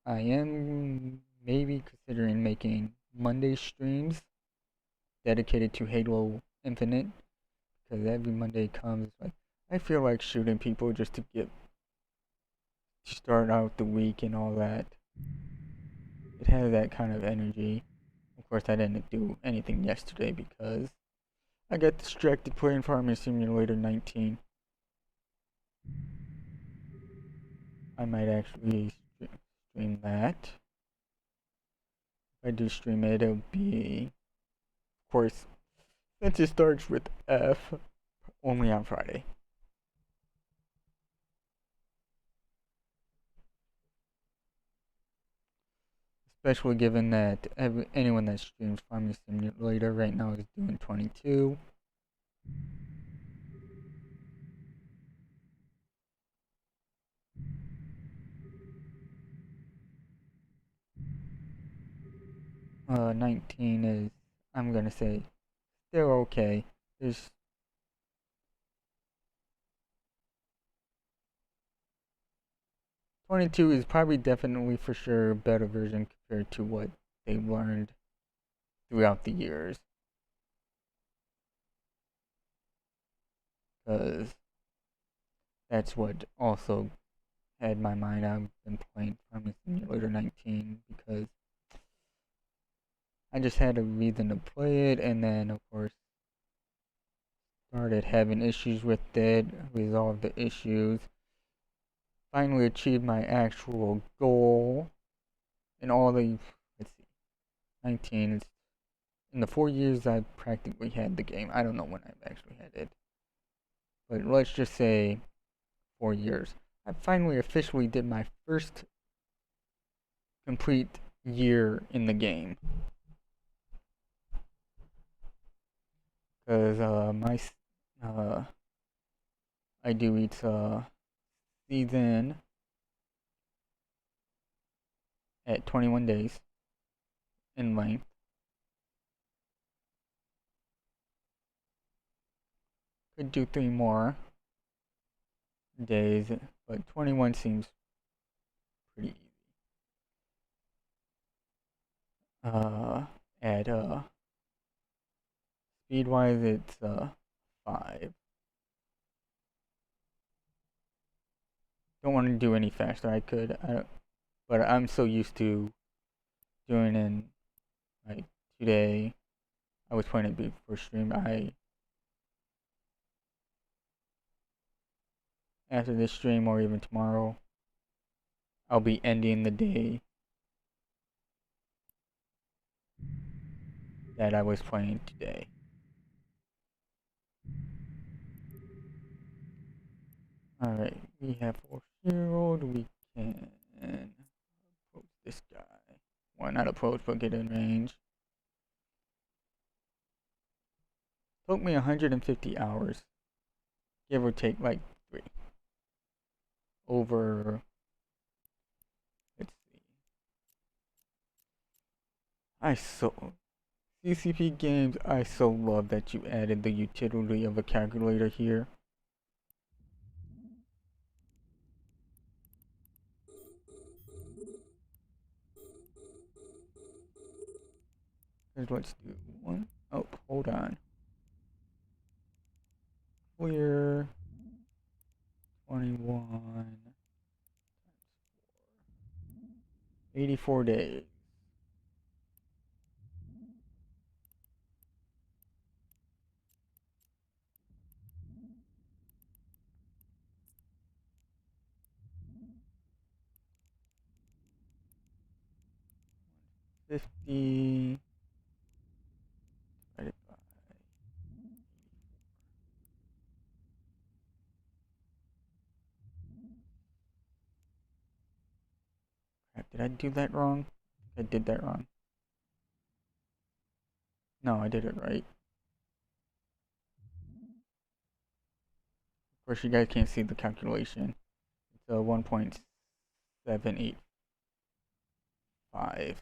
I am maybe considering making Monday streams dedicated to Halo Infinite, because every Monday comes like I feel like shooting people just to start out the week and all that. It has that kind of energy. Of course, I didn't do anything yesterday because I got distracted playing Farming Simulator 19. I might actually stream that. If I do stream it, it'll be, of course, since it starts with F, only on Friday. Especially given that anyone that streams Farming Simulator right now is doing 22. Uh, 19 is, I'm gonna say, still okay. There's 22 is probably definitely for sure a better version compared to what they've learned throughout the years. Because that's what also had my mind. I've been playing Farming Simulator 19 because I just had a reason to play it, and then of course started having issues with it, resolved the issues, finally achieved my actual goal in all the, let's see, 19 is in the 4 years I've practically had the game. I don't know when I've actually had it, but let's just say 4 years. I finally officially did my first complete year in the game. Because I do each season at 21 days in length. Could do 3 more days, but 21 seems pretty easy. At speed wise, it's 5. Don't want to do any faster. I could, but I'm so used to doing in like today. I was playing it before stream. After this stream or even tomorrow, I'll be ending the day that I was playing today. Alright, we have 4-year-old. We can approach this guy. Well, not approach, but get in range. Took me 150 hours, give or take like 3. Over, let's see. CCP games, I so love that you added the utility of a calculator here. Let's do one. Oh, hold on. Clear 21 84 days. $50 divided by crap, did I do that wrong? I did that wrong. No, I did it right. Of course, you guys can't see the calculation. It's 1.785.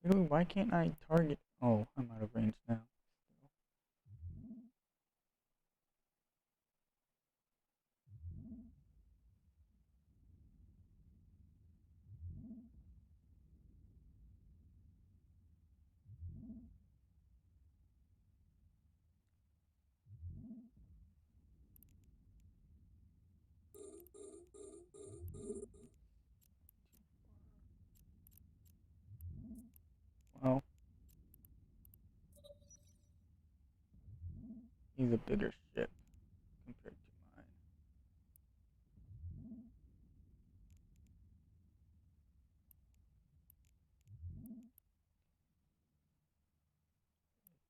Really, why can't I target? Oh, I'm out of range now. Well, he's a bigger ship compared to mine.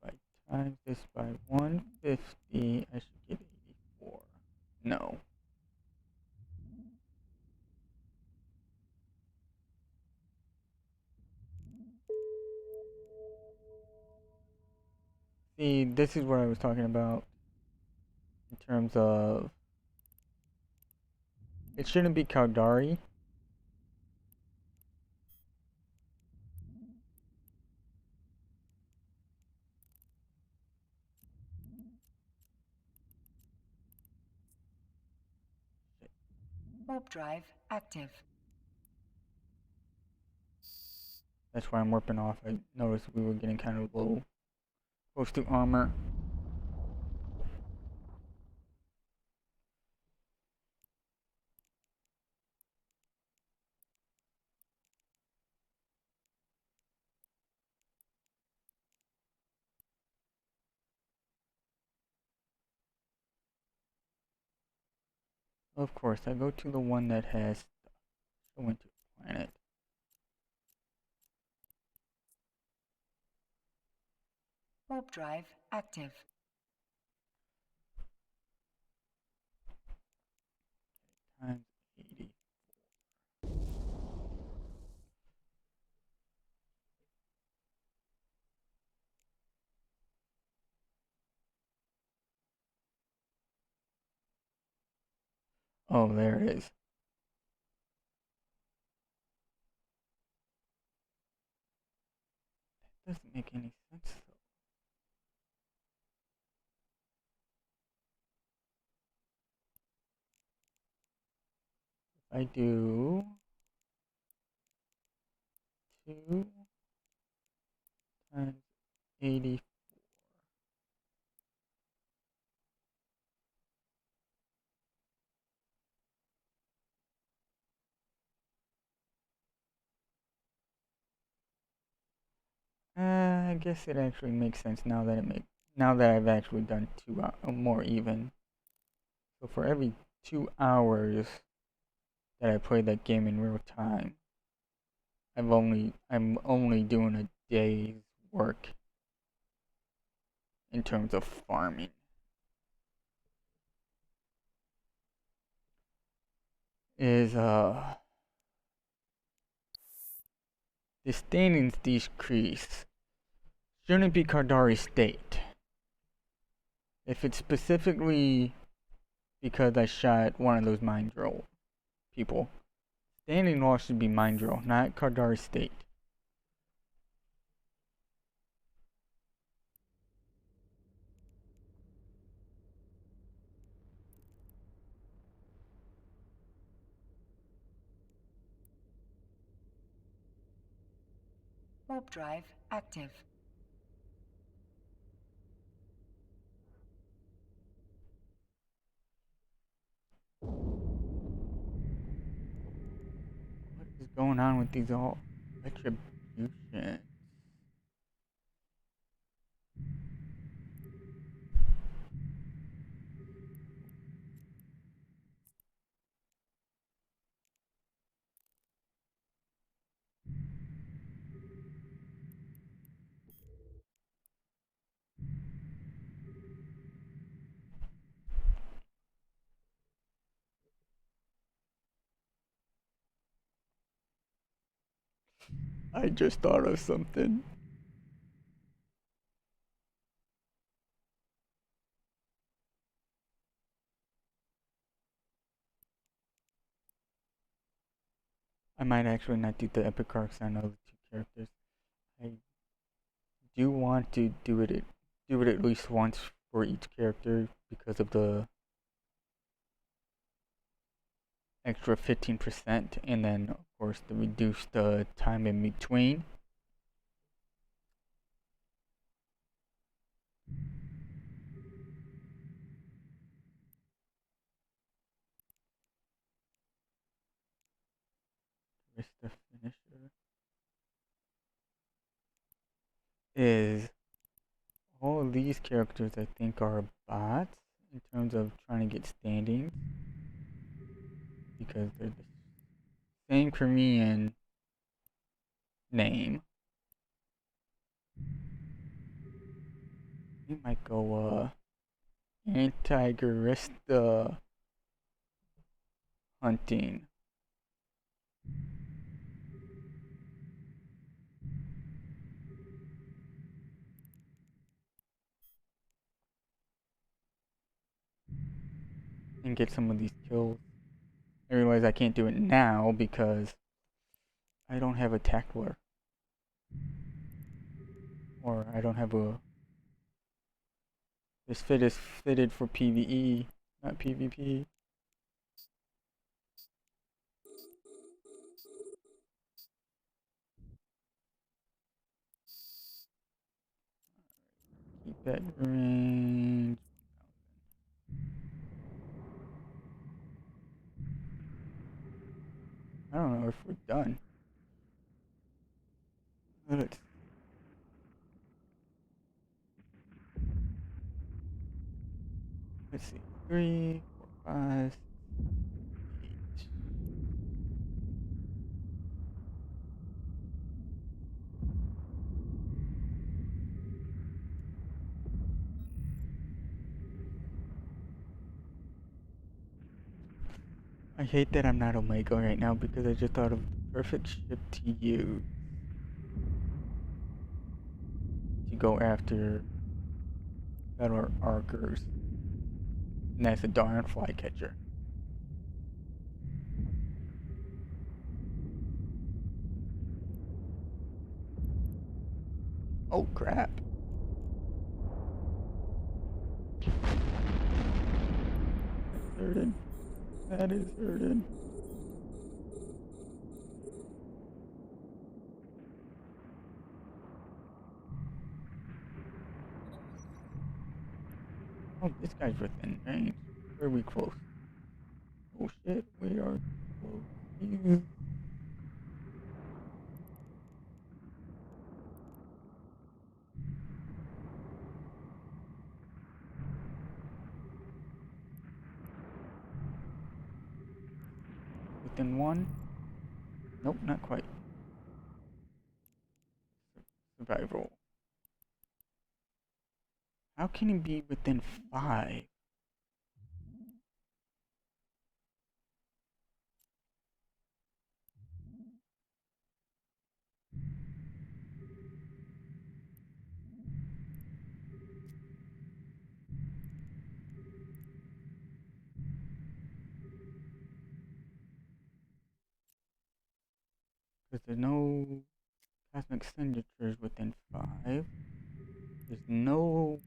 If I times this by 150, I should get 84. No. See, this is what I was talking about in terms of it shouldn't be Caldari. Warp drive active. That's why I'm warping off. I noticed we were getting kind of low. Close to armor. Of course, I go to the one that has show into planet. Warp drive active. Times 80. Oh, there it is. That doesn't make any sense. I do 2 times 80. I guess it actually makes sense now that I've actually done 2 more even. So for every 2 hours that I play that game in real time, I'm only doing a day's work in terms of farming. Is the standings decrease shouldn't be Kardari State. If it's specifically because I shot one of those mine drill people, standing loss should be mine drill, not Kardari State. Warp drive active. What is going on with these all retribution? I just thought of something. I might actually not do the epic arcs on those 2 characters. I do want to do it at least once for each character because of the extra 15%, and then of course the reduced time in between. Guristas finisher is all of these characters I think are bots in terms of trying to get standings because they're the same Korean name. We might go anti-Gurista hunting. And get some of these kills. I realize I can't do it now because I don't have a tackler. Or I don't have a... This fit is fitted for PvE, not PvP. Keep that range. I don't know if we're done. Let's see. 3, 4, 5, 8. I hate that I'm not Omega right now because I just thought of the perfect ship to use to go after Battle Archers. And that's a darn flycatcher. Oh crap. That's hurting. That is hurting. Oh, this guy's within range. Where are we close? Oh shit, we are close. He's within one. Nope, not quite. Survival. How can he be within 5? Because there's no cosmic signatures within 5. There's no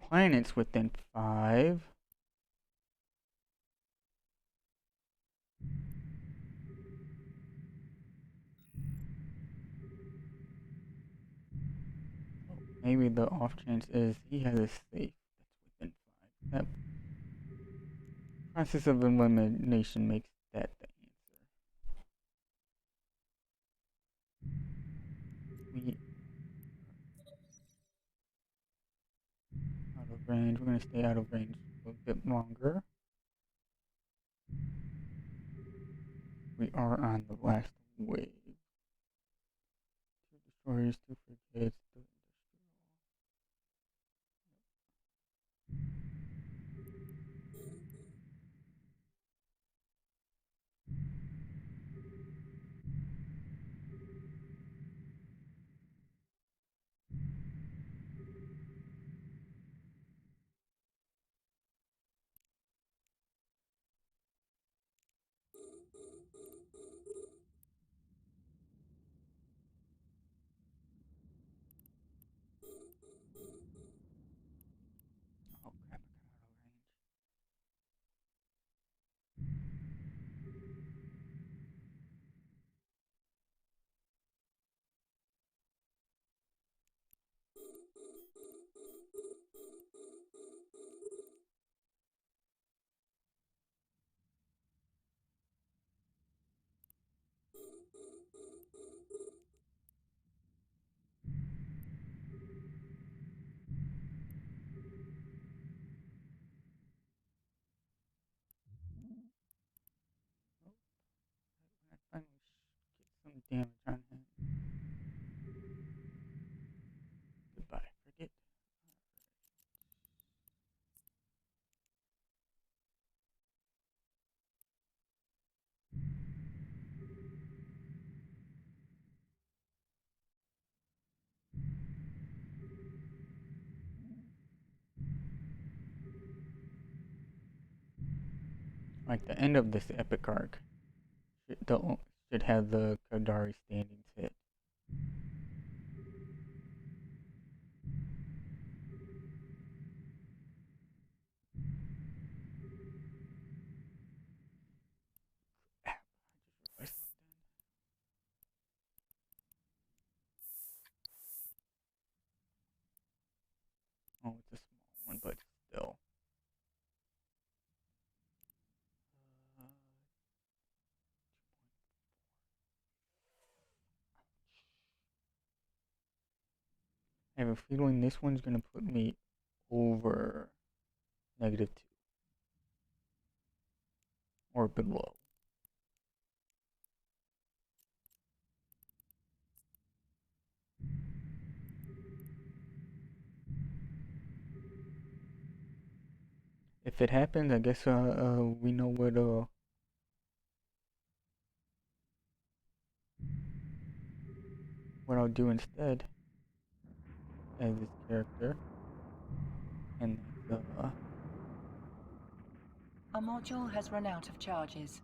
planets within 5. Maybe the off chance is he has a safe that's within 5. That process of elimination makes that the answer. We out of range. We're gonna stay out of range a little bit longer. We are on the last wave. 2 destroyers, 2 frigates, 2 oh crap, I got out of range. I finally get some damage on him. Goodbye, frigate. Like the end of this epic arc should have the Kadari standings hit. Ah, I just realized something. Oh, it's a small one, but still. Uh, I have a feeling this one's gonna put me over -2 or below. If it happens, I guess we know what I'll do instead as this character, and A module has run out of charges.